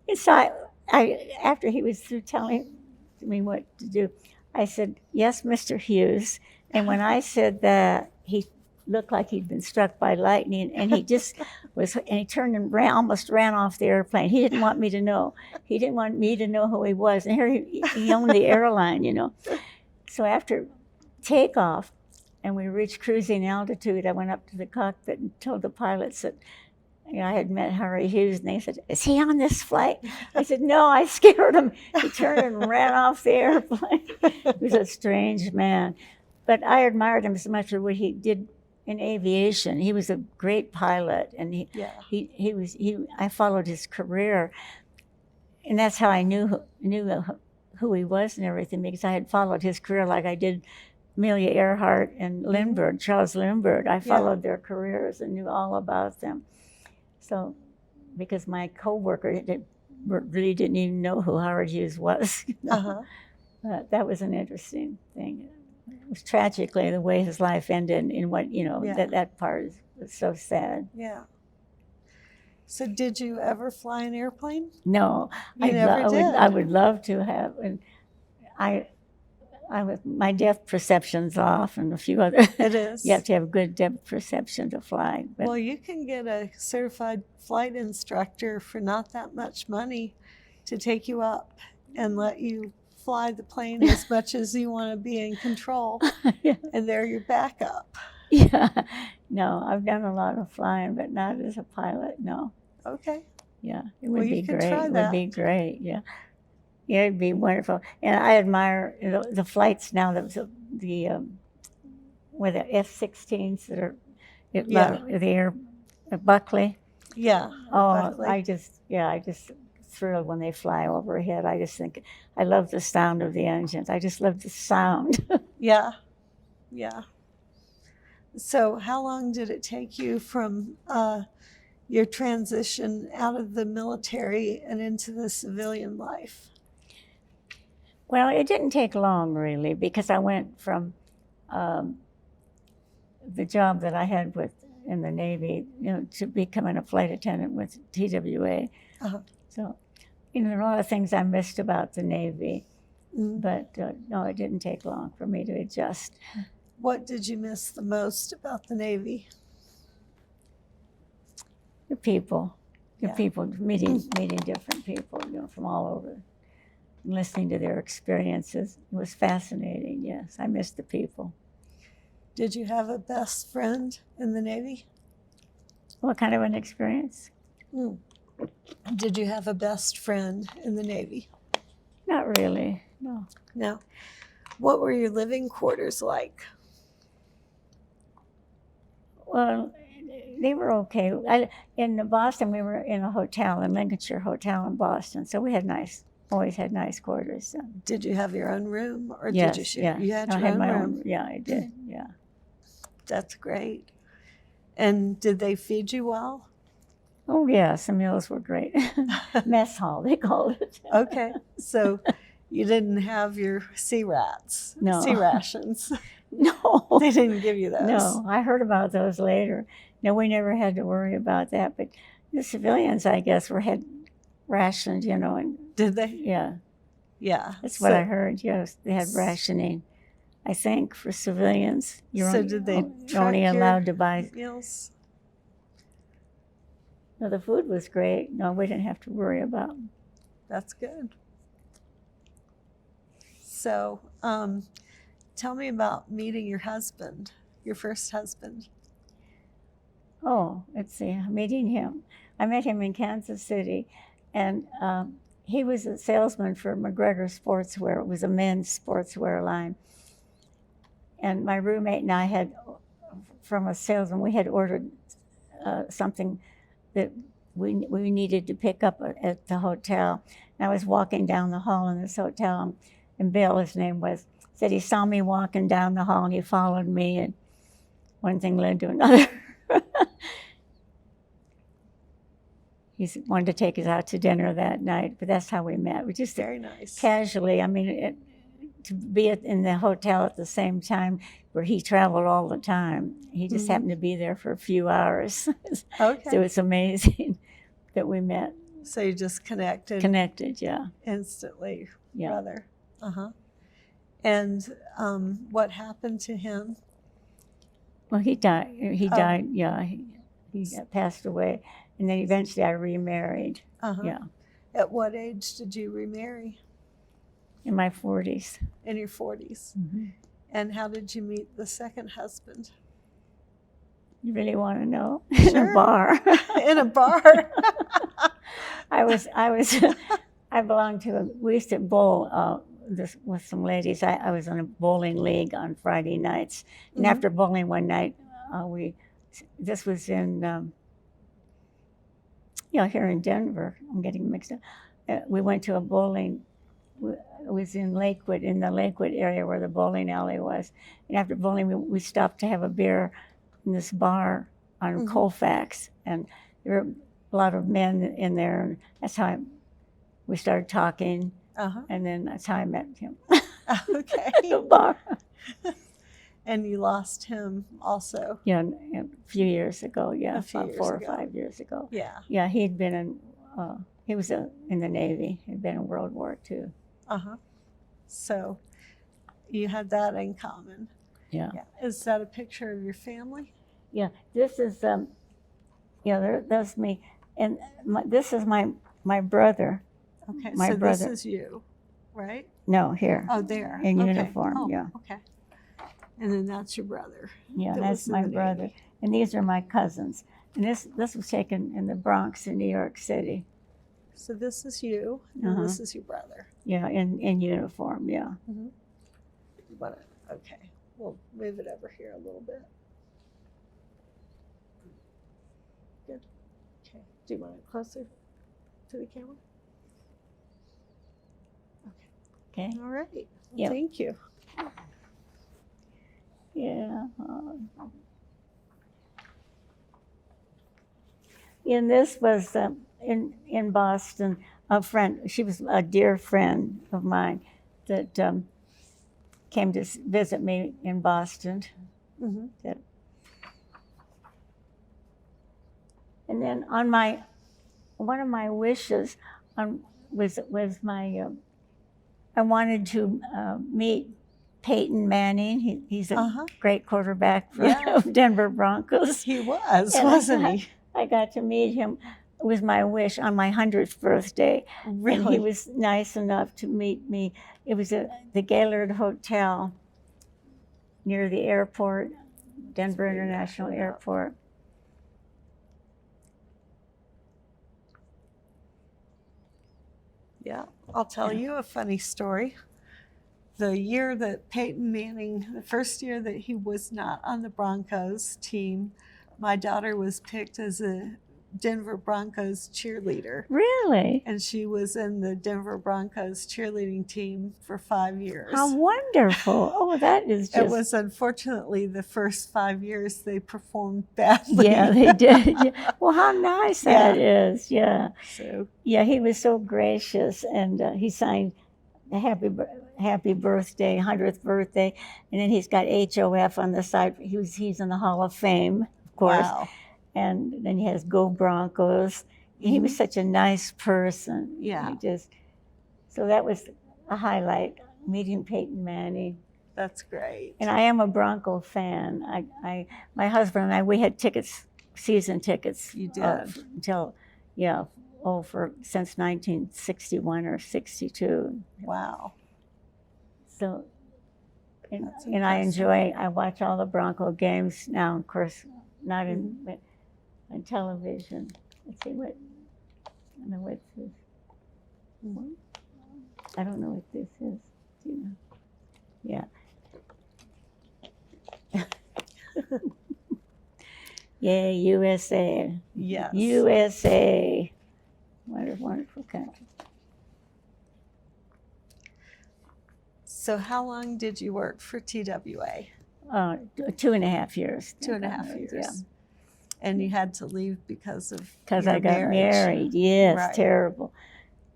And so after he was through telling me what to do, I said, "Yes, Mr. Hughes." And when I said that, he looked like he'd been struck by lightning, and he just and he turned and almost ran off the airplane. He didn't want me to know. He didn't want me to know who he was. And here he owned the airline, you know. So after takeoff, and we reached cruising altitude. I went up to the cockpit and told the pilots that I had met Harry Hughes, and they said, "Is he on this flight?" I said, "No, I scared him." He turned and ran off the airplane. He was a strange man. But I admired him so much for what he did in aviation. He was a great pilot, and I followed his career, and that's how I knew who he was and everything, because I had followed his career like I did Amelia Earhart and Lindbergh, Charles Lindbergh. I followed their careers and knew all about them. So, because my coworker really didn't even know who Howard Hughes was. But that was an interesting thing. It was tragically the way his life ended, in what, that part was so sad. Yeah. So did you ever fly an airplane? No, You never did. I would love to have. And my depth perception's off, and a few other. It is. You have to have good depth perception to fly. But, well, you can get a certified flight instructor for not that much money to take you up and let you fly the plane as much as you want to be in control, and they're your backup. Yeah. No, I've done a lot of flying, but not as a pilot, no. Okay. Yeah, it would be great. Try it that. would be great, yeah. Yeah, it'd be wonderful. And I admire the flights now, with the F-16s that are at Buckley. Yeah. Oh, Buckley. I just thrilled when they fly overhead. I just think, I love the sound of the engines. I just love the sound. Yeah. Yeah. So how long did it take you from your transition out of the military and into the civilian life? Well, it didn't take long, really, because I went from the job that I had in the Navy, to becoming a flight attendant with TWA. So, there are a lot of things I missed about the Navy, but no, it didn't take long for me to adjust. What did you miss the most about the Navy? The people, meeting different people, from all over, and listening to their experiences. It was fascinating. Yes, I missed the people. Did you have a best friend in the Navy? What kind of an experience? Did you have a best friend in the Navy? Not really, no. No. What were your living quarters like? Well, they were okay. In Boston, we were in a hotel, in Lincolnshire Hotel in Boston, so we always had nice quarters. Did you have your own room, or yes, did you share? Yeah. You had your own room? Own, yeah, I did, yeah. That's great. And did they feed you well? Oh, yes, the meals were great. Mess hall, they called it. Okay, so you didn't have your sea rations? No. They didn't give you those? No, I heard about those later. No, we never had to worry about that, but the civilians, I guess, had rationed, and did they? Yeah. Yeah. That's what I heard, yes. They had rationing, I think, for civilians. Did they you're only allowed to buy meals? No, the food was great. No, we didn't have to worry about them. That's good. So, tell me about meeting your husband, your first husband. Oh, let's see, meeting him. I met him in Kansas City, and he was a salesman for McGregor Sportswear. It was a men's sportswear line. And my roommate and I had, from a salesman, we had ordered something that we needed to pick up at the hotel. And I was walking down the hall in this hotel, and Bill, his name was, said he saw me walking down the hall and he followed me, and one thing led to another. He wanted to take us out to dinner that night, but that's how we met. We just very nice, casually. I mean, to be in the hotel at the same time where he traveled all the time. He just happened to be there for a few hours. Okay. So it's amazing that we met. So you just connected. Connected, yeah. Instantly, yeah. Rather. And what happened to him? Well, he died. He died, yeah. He passed away. And then eventually I remarried. Yeah. At what age did you remarry? In my 40s. In your 40s. And how did you meet the second husband? You really want to know? Sure. In a bar. In a bar. I belonged to we used to bowl this with some ladies. I was in a bowling league on Friday nights, and after bowling one night, this was in here in Denver. I'm getting mixed up. We went to a bowling. It was in Lakewood, in the Lakewood area where the bowling alley was. And after bowling, we stopped to have a beer in this bar on Colfax, and there were a lot of men in there, and that's how we started talking, and then that's how I met him. Okay. At the bar. And you lost him also. Yeah, a few years ago. Yeah, about 4 or 5 years ago. Yeah. Yeah, he'd been in. He was in the Navy. He'd been in World War II. So you had that in common. Yeah. Is that a picture of your family? Yeah. This is that's me, and this is my brother. Okay. My so brother. This is you, right? No, here. Oh, there. In Okay. uniform. Oh, yeah. Okay. And then that's your brother. Yeah, that that's was in my the brother. Navy. And these are my cousins. And this was taken in the Bronx in New York City. So this is you, and this is your brother. Yeah, in uniform, yeah. You want to, okay, we'll move it over here a little bit. Good. Okay. Do you want it closer to the camera? Okay. Okay. All right. Yep. Thank you. Yeah. And this was in Boston. A friend, she was a dear friend of mine that came to visit me in Boston. And then on one of my wishes was my I wanted to meet Peyton Manning. He's a great quarterback for the Denver Broncos. He was, And wasn't he? I got to meet him. It was my wish on my 100th birthday. Really? And he was nice enough to meet me. It was at the Gaylord Hotel near the airport, Denver International Airport. Yeah, I'll tell you a funny story. The year that Peyton Manning, the first year that he was not on the Broncos team, my daughter was picked as a Denver Broncos cheerleader. Really? And she was in the Denver Broncos cheerleading team for 5 years. How wonderful. Oh, that is just... It was unfortunately the first 5 years they performed badly. Yeah, they did. Yeah. Well, how nice that is. Yeah. So. Yeah, he was so gracious, and he signed a happy birthday, 100th birthday, and then he's got HOF on the side. He's in the Hall of Fame, of course. Wow. And then he has Go Broncos. He was such a nice person. Yeah. So that was a highlight, meeting Peyton Manning. That's great. And I am a Bronco fan. My husband and I, we had season tickets. You did. Since 1961 or 62. Wow. So, and I watch all the Bronco games now, of course, not on television. Let's see what, I don't know what this is. I don't know what this is. Do you know? Yeah. Yeah, USA. Yes. USA. What a wonderful country. So how long did you work for TWA? 2.5 years. 2.5 years. Yeah. And you had to leave because I got married. Yes, right. Terrible.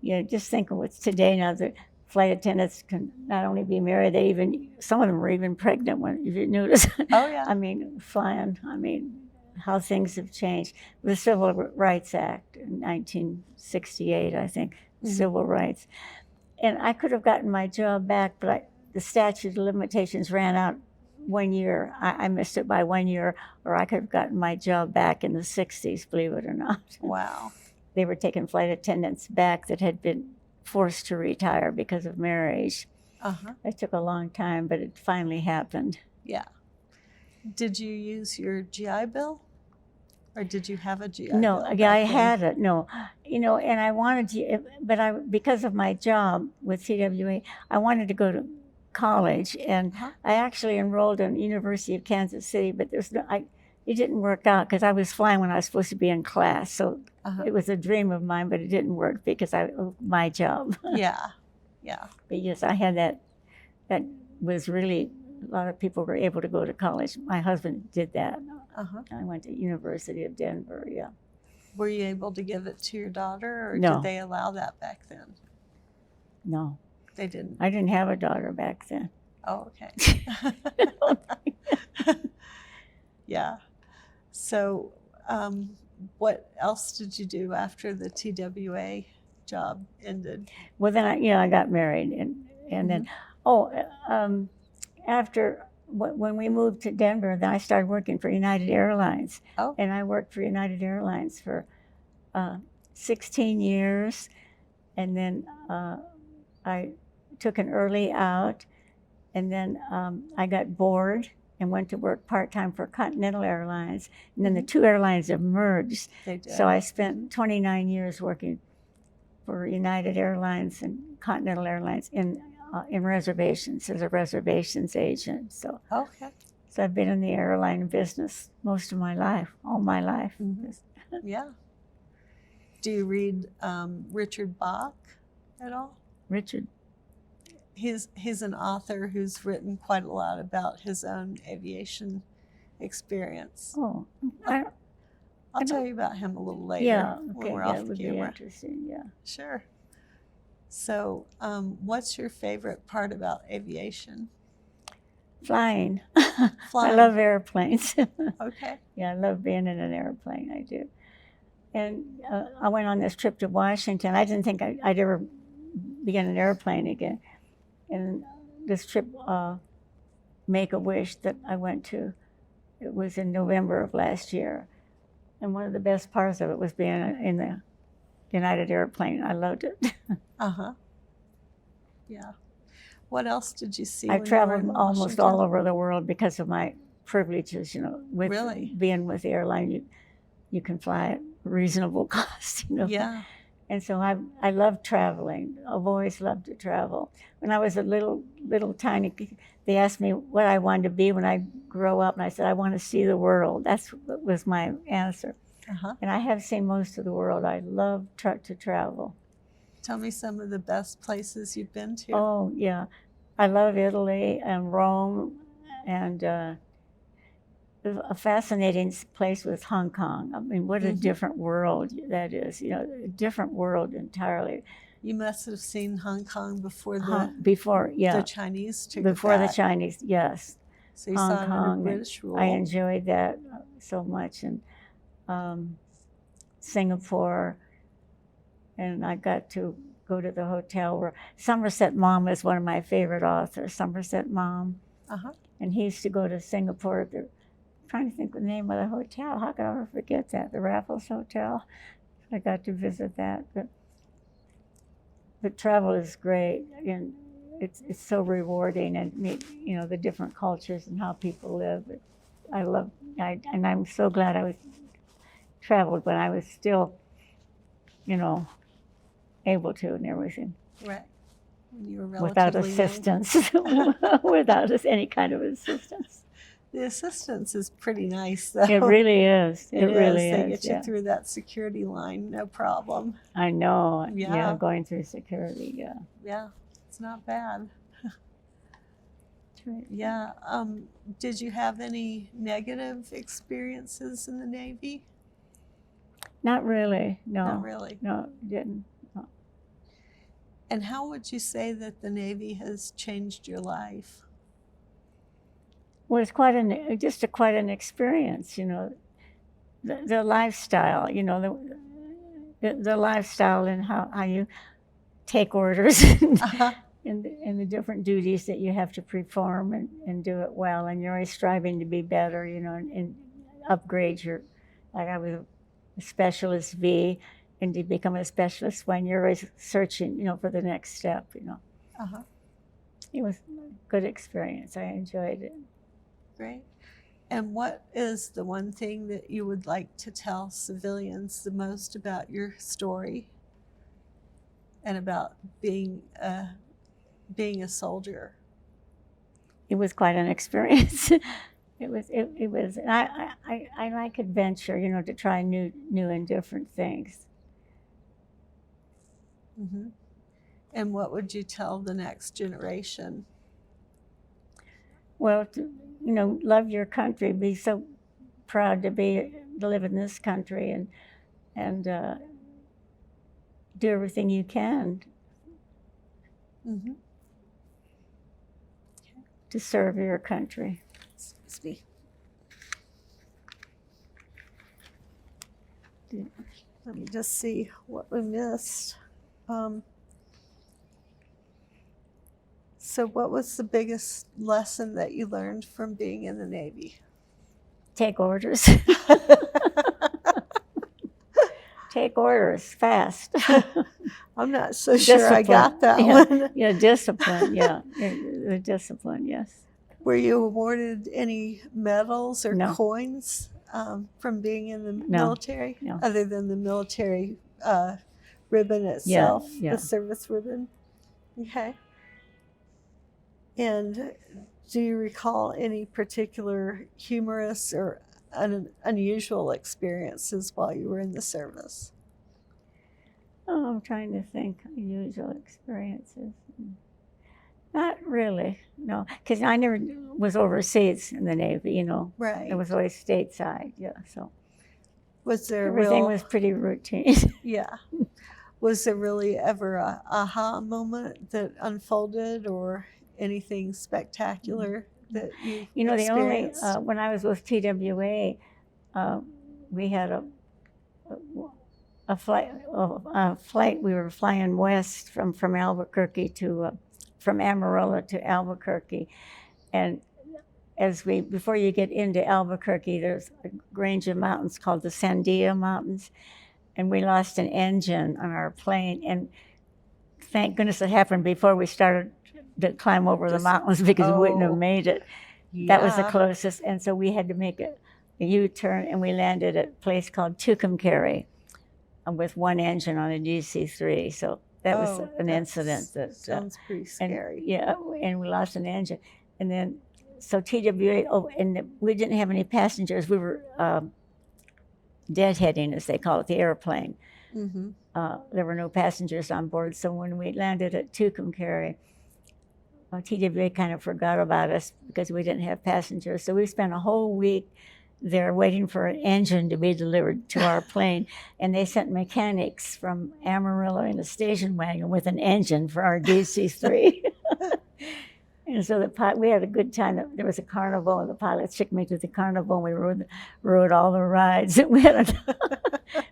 Yeah, just think of what's today now. The flight attendants can not only be married, some of them are even pregnant. If you notice. Oh yeah. I mean, flying. I mean, how things have changed. The Civil Rights Act in 1968, I think, civil rights. And I could have gotten my job back, but the statute of limitations ran out 1 year. I missed it by 1 year, or I could have gotten my job back in the 60s, believe it or not. Wow. They were taking flight attendants back that had been forced to retire because of marriage. Uh-huh. It took a long time, but it finally happened. Yeah. Did you use your GI Bill? Or did you have a GI No, Bill? yeah, I back then? had it. No, and I wanted to, but because of my job with TWA, I wanted to go to college, and Uh-huh. I actually enrolled in University of Kansas City, but it didn't work out because I was flying when I was supposed to be in class. So Uh-huh. it was a dream of mine, but it didn't work because of my job. Yeah. Yeah. But yes, I had that. That was really, a lot of people were able to go to college. My husband did that. Uh-huh. I went to University of Denver, yeah. Were you able to give it to your daughter, or No. did they allow that back then? No, They didn't. I didn't have a daughter back then. Oh, okay. Yeah. So, what else did you do after the TWA job ended? Well, then I got married, and then, after when we moved to Denver, then I started working for United Airlines. Oh. And I worked for United Airlines for 16 years, and then I took an early out, and then I got bored and went to work part-time for Continental Airlines, and then the two airlines have merged. They did. So I spent 29 years working for United Airlines and Continental Airlines in reservations as a reservations agent. So Okay. so I've been in the airline business most of my life, all my life. Yeah. Do you read Richard Bach at all? Richard. He's an author who's written quite a lot about his own aviation experience. Oh, I'll tell you about him a little later yeah. when Okay, we're that off would be camera. interesting. Yeah. Sure. So, what's your favorite part about aviation? Flying. Flying. I love airplanes. Okay. Yeah, I love being in an airplane. I do. And I went on this trip to Washington. I didn't think I'd ever be in an airplane again. And this trip, Make-A-Wish, that I went to, it was in November of last year. And one of the best parts of it was being in the United airplane. I loved it. Uh-huh. Yeah. What else did you see? I've when you were traveled in almost Washington? all over the world because of my privileges, with Really? being with the airline. You can fly at reasonable cost, Yeah. And so I love traveling. I've always loved to travel. When I was a little tiny, they asked me what I wanted to be when I grow up, and I said, I want to see the world. That's what was my answer. Uh-huh. And I have seen most of the world. I love to travel. Tell me some of the best places you've been to. Oh, yeah. I love Italy and Rome, and a fascinating place was Hong Kong. I mean, what a different world that is, a different world entirely. You must have seen Hong Kong before the Chinese took before it the back. Chinese, yes. So you Hong saw it under Kong, British rule. I enjoyed that so much, and Singapore, and I got to go to the hotel where Somerset Maugham is one of my favorite authors, Somerset Maugham. Uh-huh. And he used to go to Singapore. I'm trying to think of the name of the hotel. How could I ever forget that? The Raffles Hotel. I got to visit that. But travel is great, and it's so rewarding, and meet the different cultures and how people live. And I'm so glad I was traveled when I was still, able to and everything. Right. When you were Without relatively assistance, without any kind of assistance. The assistance is pretty nice, though. It really is. It really They is. get you through that security line, no problem. I know. Yeah. Going through security. Yeah. Yeah, it's not bad. Right. Yeah. Did you have any negative experiences in the Navy? Not really. No. Not really. No, didn't. No. And how would you say that the Navy has changed your life? Well, it's quite an experience, the lifestyle, the lifestyle and how you take orders and the different duties that you have to perform and do it well, and you're always striving to be better, and upgrade like I was a specialist V, and to become a specialist when you're always searching, for the next step, Uh-huh. It was a good experience. I enjoyed it. Great. And what is the one thing that you would like to tell civilians the most about your story and about being a soldier? It was quite an experience. It was. And I like adventure. To try new and different things. Mm-hmm. And what would you tell the next generation? Well, love your country. Be so proud to live in this country, and do everything you can Mm-hmm. to serve your country. Excuse me. Let me just see what we missed. So what was the biggest lesson that you learned from being in the Navy? Take orders. Take orders fast. I'm not so sure I got that one. Yeah, discipline. Yeah, the discipline. Yes. Were you awarded any medals or No. coins from being in the No. military, No. other than the military ribbon Yeah, itself, yeah. the service ribbon? Okay. And do you recall any particular humorous or unusual experiences while you were in the service? Oh, I'm trying to think. Unusual experiences. Not really, no. Because I never was overseas in the Navy, Right. It was always stateside, yeah. So Was there everything was pretty routine. Yeah. Was there really ever a aha moment that unfolded or anything spectacular that you the only experienced? when I was with TWA, we had a flight. We were flying west from Albuquerque from Amarillo to Albuquerque, and before you get into Albuquerque, there's a range of mountains called the Sandia Mountains, and we lost an engine on our plane, and thank goodness it happened before we started to climb over the mountains, because we wouldn't have made it. That was the closest, and so we had to make a U-turn, and we landed at a place called Tucumcari with one engine on a DC-3. So that was an incident. That sounds pretty scary. And we lost an engine. And then, so TWA, we didn't have any passengers. We were deadheading, as they call it, the airplane. Mm-hmm. There were no passengers on board. So when we landed at Tucumcari, TWA kind of forgot about us because we didn't have passengers. So we spent a whole week there waiting for an engine to be delivered to our plane. And they sent mechanics from Amarillo in a station wagon with an engine for our DC-3. And so we had a good time. There was a carnival, and the pilots took me to the carnival, and we rode all the rides.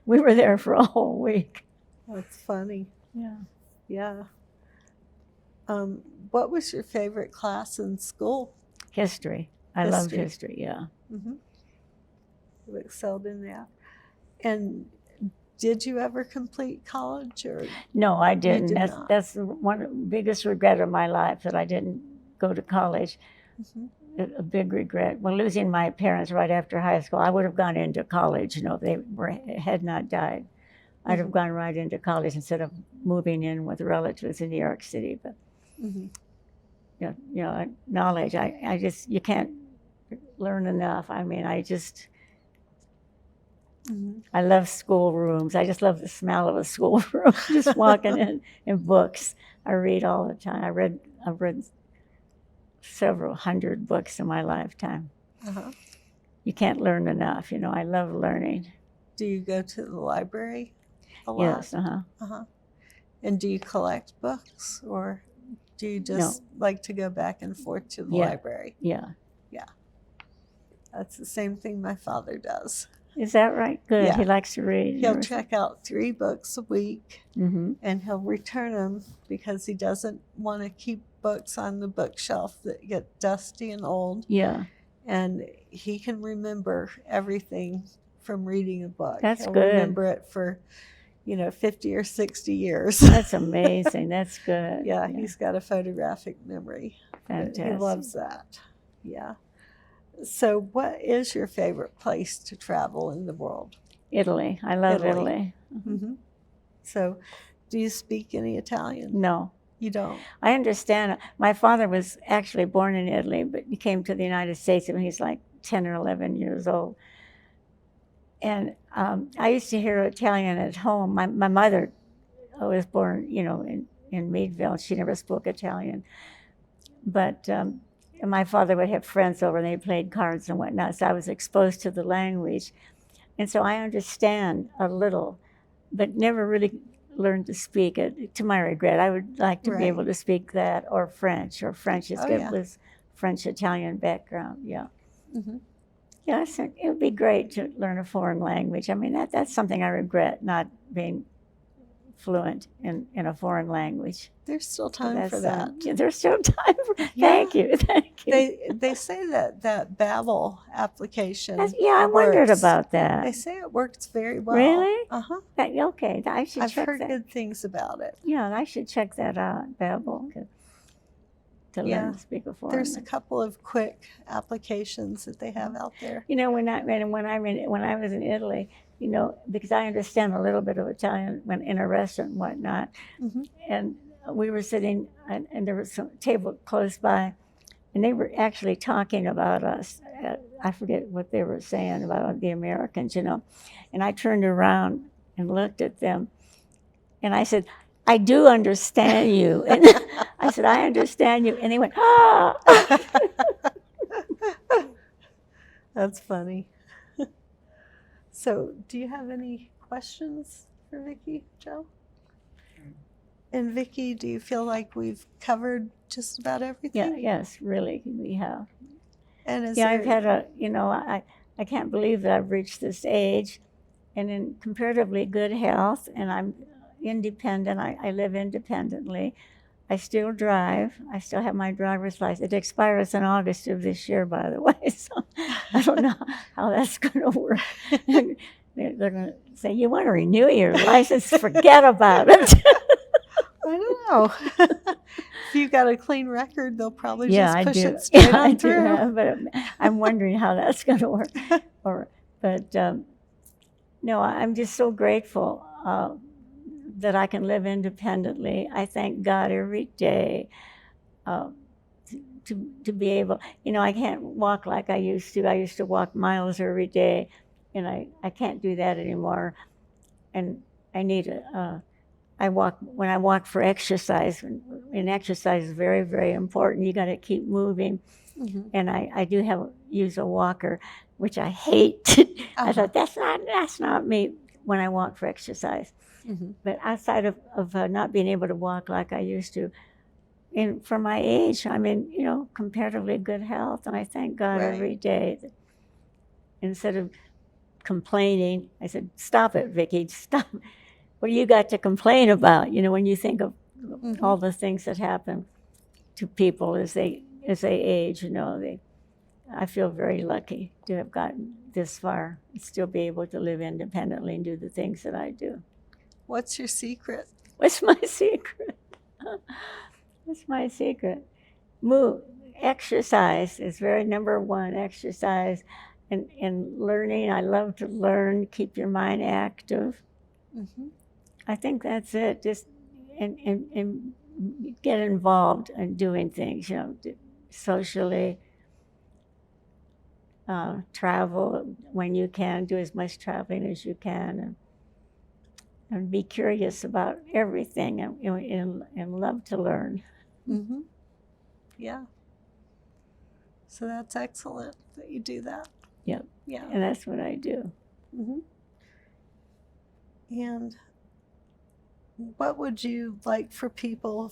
We were there for a whole week. That's funny. Yeah. Yeah. What was your favorite class in school? History. I loved history, yeah. Mm-hmm. You excelled in that. And did you ever complete college? Or no, I didn't. not? That's the biggest regret of my life, that I didn't go to college. Mm-hmm. A big regret. Well, losing my parents right after high school, I would have gone into college, if they had not died. I'd have gone right into college instead of moving in with relatives in New York City. But knowledge, you can't learn enough. I mean, I love schoolrooms. I just love the smell of a schoolroom, just walking in, and books. I read all the time. I've read several hundred books in my lifetime. Uh-huh. You can't learn enough. I love learning. Do you go to the library a lot? Yes. And do you collect books, or do you just like to go back and forth to the library? Yeah. That's the same thing my father does. Is that right? Good. Yeah. He likes to read. He'll check out 3 books a week, Mm-hmm. and he'll return them because he doesn't want to keep books on the bookshelf that get dusty and old. Yeah. And he can remember everything from reading a book. That's He'll good. remember it for 50 or 60 years. That's amazing. That's good. Yeah, he's got a photographic memory. Fantastic. He loves that. Yeah. So what is your favorite place to travel in the world? Italy. I love Italy. Mm-hmm. So do you speak any Italian? No. You don't? I understand. My father was actually born in Italy, but he came to the United States when he's like 10 or 11 years old. And I used to hear Italian at home. My mother was born, in Meadville. She never spoke Italian. But my father would have friends over and they played cards and whatnot. So I was exposed to the language. And so I understand a little, but never really learned to speak it, to my regret. I would like to be able to speak that, or French is good. Yeah. With French-Italian background, yeah. Mm-hmm. Yeah, so it would be great to learn a foreign language. I mean, that's something I regret, not being fluent in a foreign language. There's still time for that. Yeah, there's still time for. Thank you. They say that Babbel application. I wondered about that. They say it works very well. Really? Uh-huh. Okay, I should I've check heard that. good things about it. Yeah, I should check that out, Babbel, to learn to speak a foreign There's a language. couple of quick applications that they have out there. When I was in Italy, because I understand a little bit of Italian when in a restaurant and whatnot, Mm-hmm. and we were sitting, and there was some table close by, and they were actually talking about us. I forget what they were saying about the Americans, and I turned around and looked at them, and I said, "I do understand you." And I said, "I understand you," and they went, "Ah." That's funny. So, do you have any questions for Vicki, Joe? And Vicki, do you feel like we've covered just about everything? Yeah, yes, really, we have. And I've had I can't believe that I've reached this age and in comparatively good health, and I'm independent. I live independently. I still drive. I still have my driver's license. It expires in August of this year, by the way, so I don't know how that's going to work. They're going to say, "You want to renew your license? Forget about it." I don't know. If you've got a clean record, they'll probably just push it Yeah, straight I on do through. have, but I'm wondering how that's going to work. No, I'm just so grateful that I can live independently. I thank God every day to be able. I can't walk like I used to. I used to walk miles every day, and I can't do that anymore. And I need when I walk for exercise, and exercise is very, very important. You got to keep moving. Mm-hmm. And I do use a walker, which I hate. I thought that's not me when I walk for exercise. Mm-hmm. But outside of not being able to walk like I used to, and for my age, I'm in comparatively good health, and I thank God every day. Instead of complaining, I said, "Stop it, Vicki, stop. What do you got to complain about?" When you think of all the things that happen to people as they age, I feel very lucky to have gotten this far and still be able to live independently and do the things that I do. What's your secret? What's my secret? What's my secret? Exercise is number one. Exercise and learning. I love to learn. Keep your mind active. Mm-hmm. I think that's it. Just and get involved in doing things, socially. Travel when you can. Do as much traveling as you can, and be curious about everything, and love to learn. Mm-hmm. Yeah. So that's excellent that you do that. Yep. Yeah. And that's what I do. Mm-hmm. And what would you like for people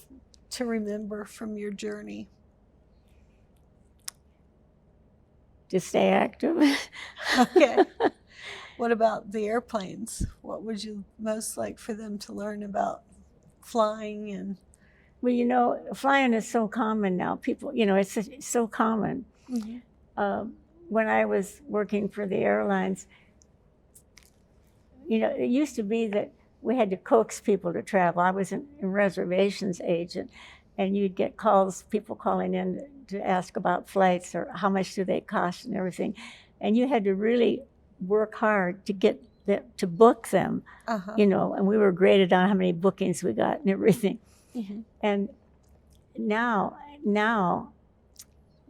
to remember from your journey? To stay active. Okay. What about the airplanes? What would you most like for them to learn about flying? And Well, flying is so common now. People, it's so common. mm-hmm. When I was working for the airlines, it used to be that we had to coax people to travel. I was a reservations agent, and you'd get calls, people calling in to ask about flights or how much do they cost and everything. And you had to really work hard to get to book them, you know, and we were graded on how many bookings we got and everything. Mm-hmm. And now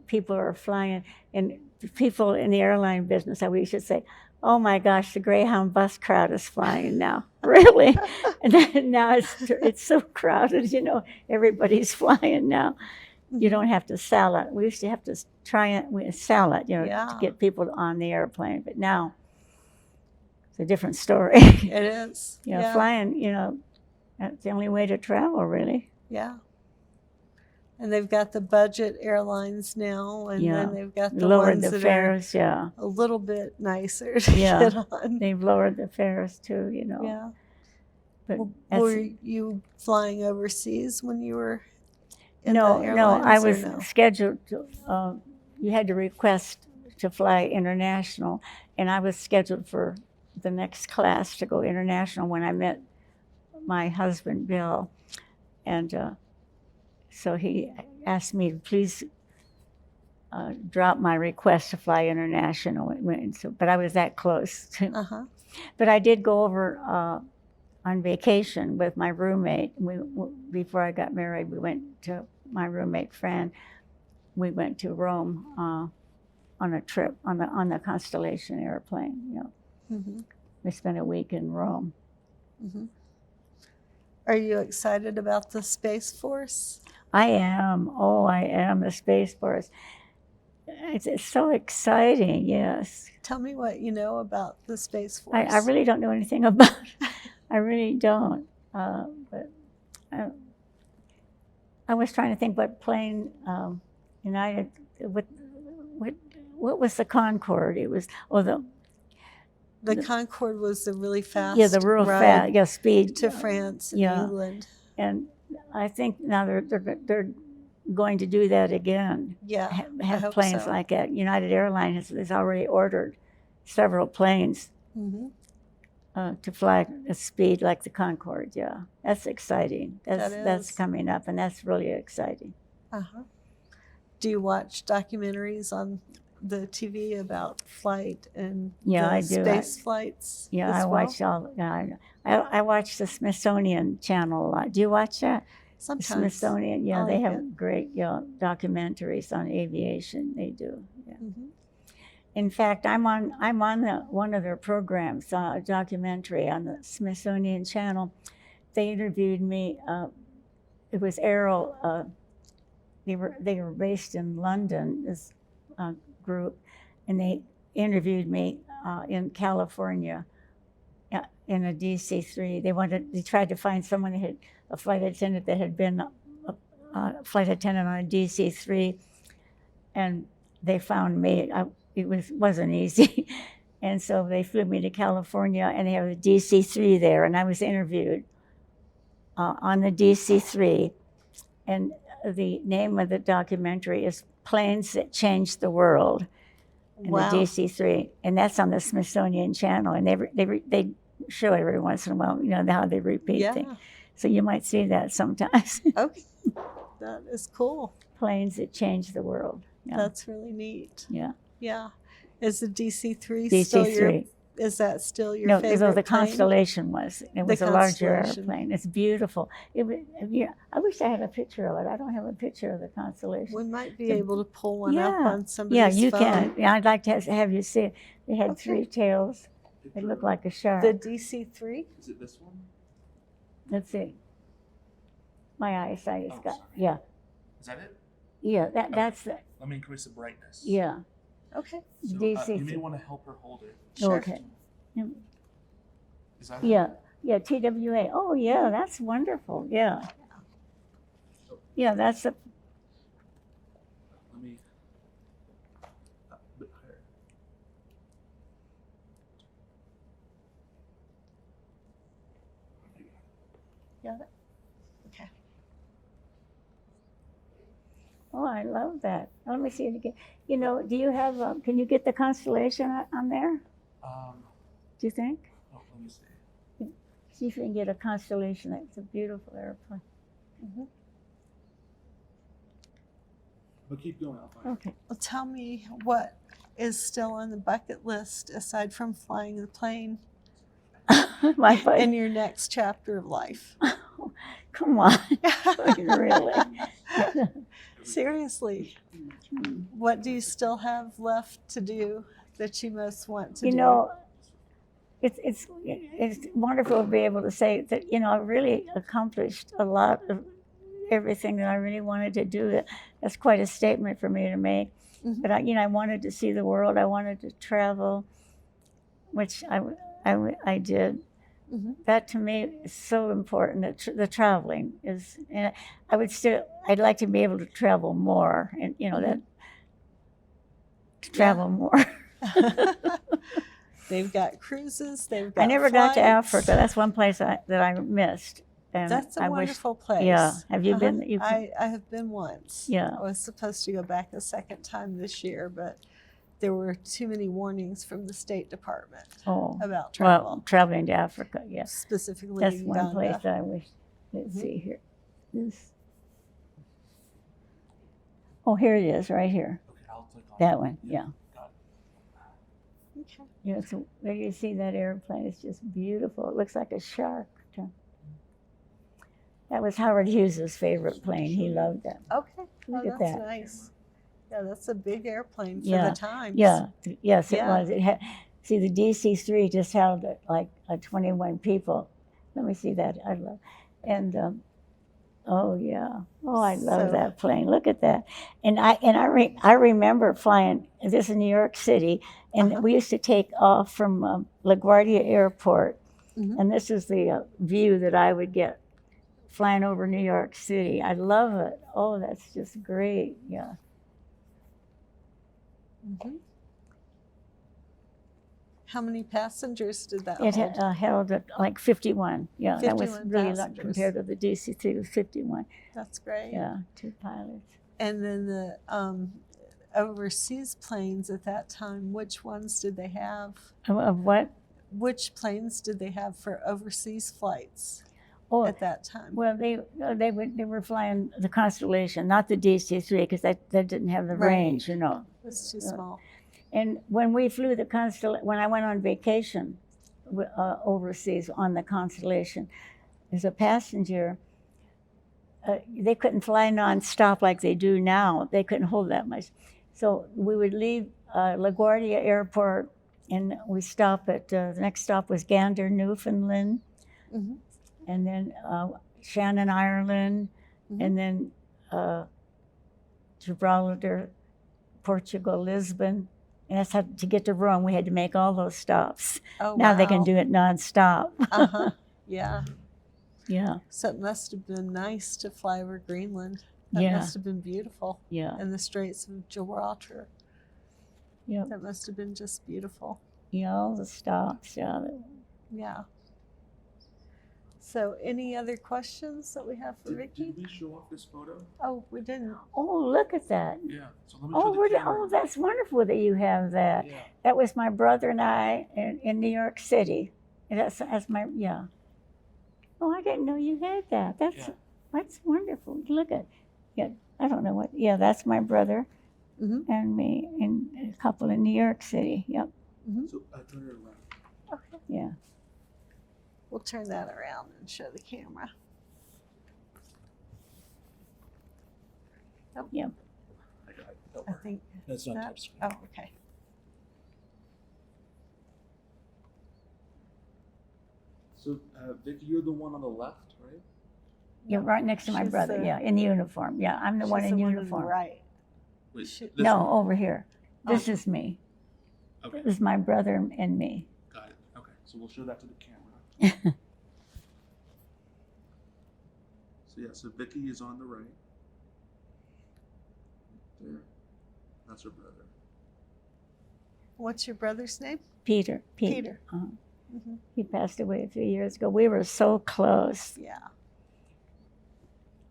people are flying, and people in the airline business, we should say, oh my gosh, the Greyhound bus crowd is flying now. Really? And then now it's so crowded, you know, everybody's flying now. You don't have to sell it. We used to have to sell it, you know, to get people on the airplane. But now it's a different story. It is. You know, flying, you know, that's the only way to travel, really. Yeah. And they've got the budget airlines now, and then they've got the lowered ones the that fares, are a little bit nicer to get on. They've lowered the fares too, you know. Yeah. But were you flying overseas when you were in the No, airlines? I was scheduled to, you had to request to fly international, and I was scheduled for the next class to go international when I met my husband, Bill. And so he asked me to please drop my request to fly international. But I was that close. But I did go over on vacation with my roommate. Before I got married, we went to my roommate, Fran. We went to Rome on a trip on the Constellation airplane. You know, we spent a week in Rome. Are you excited about the Space Force? I am. Oh, I am, the Space Force. It's so exciting, yes. Tell me what you know about the Space Force. I really don't know anything about it. I really don't. But I was trying to think what plane United, what was the Concorde? It was, the Concorde was the really fast the real fast, speed to France and England. And I think now they're going to do that again. Yeah, have planes like that. United Airlines has already ordered several planes to fly at speed like the Concorde. Yeah, that's exciting. That's coming up, and that's really exciting. Do you watch documentaries on the TV about flight and I do. Space flights? Yeah, I watch all. I watch the Smithsonian Channel a lot. Do you watch that? Sometimes. The Smithsonian, they have great documentaries on aviation. They do. Yeah. In fact, I'm on one of their programs, a documentary on the Smithsonian Channel. They interviewed me. It was Herrell. They were based in London, this group, and they interviewed me in California in a DC-3. They tried to find someone that had a flight attendant that had been a flight attendant on a DC-3, and they found me. It wasn't easy, and so they flew me to California, and they have a DC-3 there, and I was interviewed on the DC-3, and the name of the documentary is Planes That Changed the World, in the DC-3, and that's on the Smithsonian Channel, and they show every once in a while, how they repeat things. So you might see that sometimes. Okay, that is cool. Planes That Changed the World. Yeah. That's really neat. Yeah. Yeah. Is the DC-3 DC-3. Is that still your favorite No, the plane? Constellation was. It was a larger airplane. It's beautiful. I wish I had a picture of it. I don't have a picture of the Constellation. We might be able to pull one up on somebody's phone. Yeah, you phone. can. Yeah, I'd like to have you see it. They had three tails. It looked like a shark. The DC-3? Is it this one? Let's see. My eyesight is got. Sorry. Yeah. Is that it? Yeah, that's the. Let me increase the brightness. Yeah. Okay. So, DC. you may want to help her hold it. Sure. Okay. Is that it? Yeah, TWA. Oh, yeah, that's wonderful. Yeah. Yeah, that's a. Let me. A bit higher. Yeah. Okay. Oh, I love that. Let me see it again. Do you have? Can you get the Constellation on there? Do you think? Oh, let me see. See if you can get a Constellation. It's a beautiful airplane. Mhm. But keep going. I'll find Okay. Well, tell me what is still on the bucket list aside from flying the plane My buddy. in your next chapter of life. Come on. Really? Seriously, what do you still have left to do that you most want to You do? know, it's wonderful to be able to say that, you know, I really accomplished a lot of everything that I really wanted to do. That's quite a statement for me to make. Mhm. But I wanted to see the world. I wanted to travel, which I did. Mhm. That to me is so important. The traveling is, and I'd like to be able to travel more, and you know that to travel more. They've got cruises. They've got I never got to flights. Africa. That's one place that I missed. And That's a I wish, wonderful place. Yeah. Have you been? I have been once. Yeah. I was supposed to go back a second time this year, but there were too many warnings from the State Department about travel. Well, traveling to Africa, yes. Specifically That's Uganda. one place that I wish. Let's see here. Oh, here it is, right here. Okay, I'll click on That it. one, yeah. Got it. Okay. Yeah, so there you see that airplane. It's just beautiful. It looks like a shark. That was Howard Hughes's favorite plane. He loved that. Okay. Look Oh, at that's that. nice. Yeah, that's a big airplane for Yeah. the times. Yeah, yes, it Yeah. was. See, the DC-3 just held like 21 people. Let me see that. I love, and oh yeah, oh I love So- that plane. Look at that. And I remember flying. This is New York City, and we used to take off from LaGuardia Airport, Mhm. and this is the view that I would get flying over New York City. I love it. Oh, that's just great. Yeah. Mhm. How many passengers did that It hold? held at like 51. Yeah, that was 51 really passengers. compared to the DC-3. It was 51. That's great. Yeah, 2 pilots. And then the overseas planes at that time, which ones did they have? Of what? Which planes did they have for overseas flights Oh, at that time? well, they were flying the Constellation, not the DC-3, because that didn't have the Right. range, you know. It was too small. And when we flew the Constellation, when I went on vacation overseas on the Constellation, as a passenger, they couldn't fly nonstop like they do now. They couldn't hold that much. So we would leave LaGuardia Airport, and we stop at, the next stop was Gander, Newfoundland, Mhm. and then Shannon, Ireland, Mhm. and then Gibraltar, Portugal, Lisbon. And that's how to get to Rome. We had to make all those stops. Oh, Now they can wow. do it nonstop. Uh-huh. Yeah. Yeah, So it must have been nice to fly over Greenland. That Yeah. must have been beautiful. yeah, And the Straits of Gibraltar. yeah. That must have been just beautiful. Yeah, all the stops. Yeah, Yeah. So any other questions that we have for Vicki? Did we show off this photo? Oh, we didn't. oh, look at that. Yeah. So let me Oh, show the camera. oh, that's wonderful that you have that. Yeah. That was my brother and I in New York City. And that's my, yeah. Oh, I didn't know you had that. Yeah. That's wonderful. Look at, yeah, I don't know what, yeah, that's my brother Mhm. and me and a couple in New York City. Yep, So I turn it around. Okay. yeah. We'll turn that around and show the camera. I got it. Don't I worry. think That's not that. touchscreen. Oh, okay. So, Vicki, you're the one on the left, right? You're right next to my She's brother, the- yeah, in uniform. Yeah, I'm the one She's in the uniform. right. Wait, She- this No, one? over here. This is me. Okay, This is my brother and me. got it. Okay, so we'll show that to the camera. So yeah, so Vicki is on the right. There. That's her brother. What's your brother's name? Peter. Peter. Uh-huh. Mhm. He passed away a few years ago. We were so close. Yeah.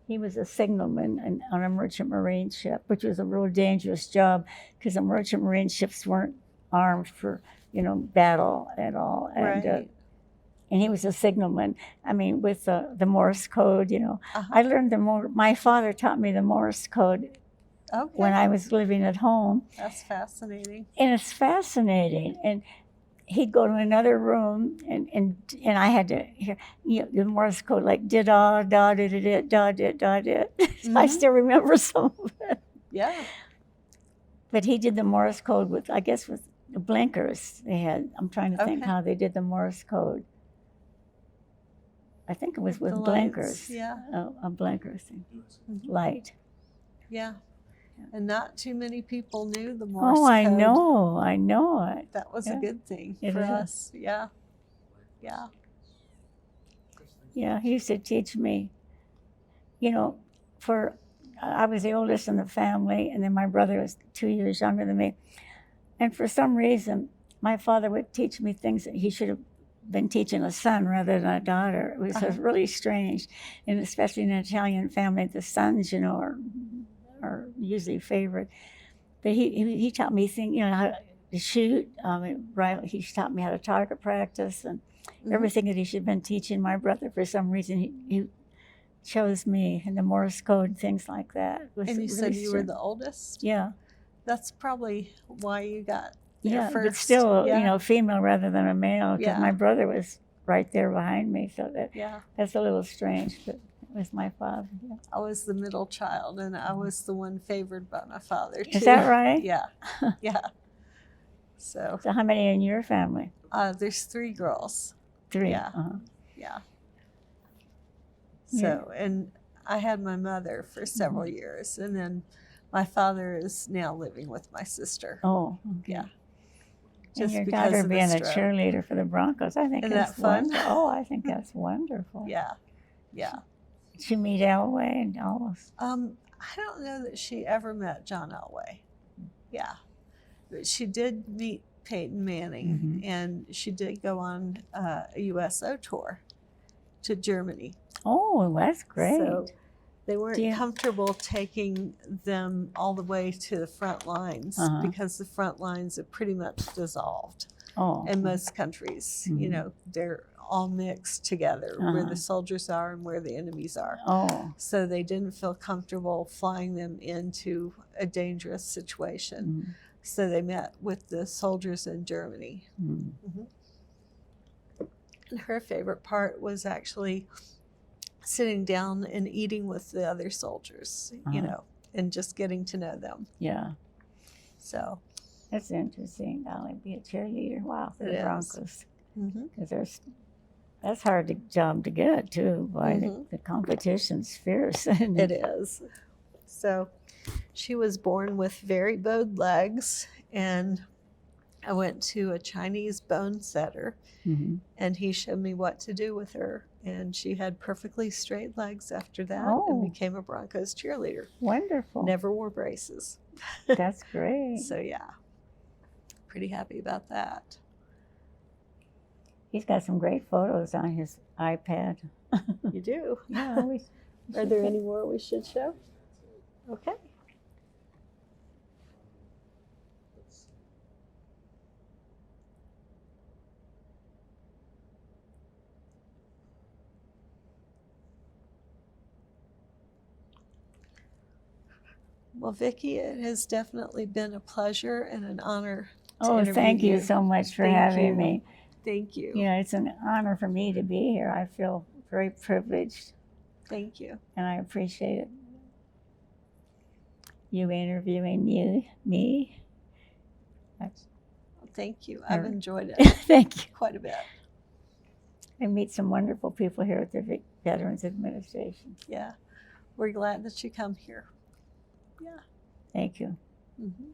He was a signalman on a merchant marine ship, which was a real dangerous job because the merchant marine ships weren't armed for, battle at all. Right. and he was a signalman. I mean, with the Morse code, you know. Uh-huh. I learned my father taught me the Morse code Okay. when I was living at home. That's fascinating. And it's fascinating. And he'd go to another room, and I had to hear, you know, the Morse code, like da da da da da da da da da. I still remember some of it. Yeah. But he did the Morse code with, I guess, with the blinkers they had. I'm trying to think Okay. how they did the Morse code. I think it was with The lights, blinkers. yeah. A blinker thing. Mhm. Light. Yeah. And not too many people knew the Morse Oh, I code. know it. That was a Yeah. good thing It for is. us. Yeah. Yeah. Yeah, he used to teach me, you know, I was the oldest in the family, and then my brother was 2 years younger than me. And for some reason, my father would teach me things that he should have been teaching a son rather than a daughter. It was really strange. And especially in an Italian family, the sons, you know, are usually favored. But he taught me things, you know, how to shoot. Right, he taught me how to target practice and everything that he should have been teaching my brother. For some reason, he chose me, and the Morse code, things like that. And you really said you were strange. the oldest? Yeah. That's probably why you got there first. But still, Yeah. you know, female rather than a male, because Yeah. my brother was right there behind me, so Yeah. that's a little strange, but it was my father. Yeah. I was the middle child, and I was the one favored by my father, too. Is that right? Yeah. Yeah. So, So how many in your family? there's 3 girls. 3. Yeah. Yeah. So, and I had my mother for several years, and then my father is now living with my sister. Oh, okay. Yeah. And Just your because daughter of the being a stroke. cheerleader for the Broncos, I think Isn't that's that fun? wonderful. Oh, I think that's wonderful. Yeah. Yeah. Did she meet Elway and all those? I don't know that she ever met John Elway. Yeah. But she did meet Peyton Manning, and she did go on a USO tour to Germany. Oh, that's great. So they weren't Yeah. comfortable taking them all the way to the front lines because the front lines are pretty much dissolved in most countries. You know, they're all mixed together where the soldiers are and where the enemies are. Oh. So they didn't feel comfortable flying them into a dangerous situation. So they met with the soldiers in Germany. And her favorite part was actually sitting down and eating with the other soldiers, you know, and just getting to know them. Yeah. So That's interesting. Golly, be a cheerleader. Wow, for It the is. Broncos. mhm. Because that's hard job to get too. Boy, the competition's fierce. It is. So she was born with very bowed legs, and I went to a Chinese bone setter, and he showed me what to do with her, and she had perfectly straight legs after that and became a Broncos cheerleader. Wonderful. Never wore braces. That's great. So yeah, pretty happy about that. He's got some great photos on his iPad. You do? Yeah, Are there any more we should show? Okay. Well, Vicki, it has definitely been a pleasure and an honor to interview thank you so much for Thank having you. me. Thank you. You know, it's an honor for me to be here. I feel very privileged, Thank you. and I appreciate it. You interviewing me. Thank you. I've enjoyed it Thank you. quite a bit. I meet some wonderful people here at the Veterans Administration. Yeah. We're glad that you come here. Yeah. Thank you. Mhm.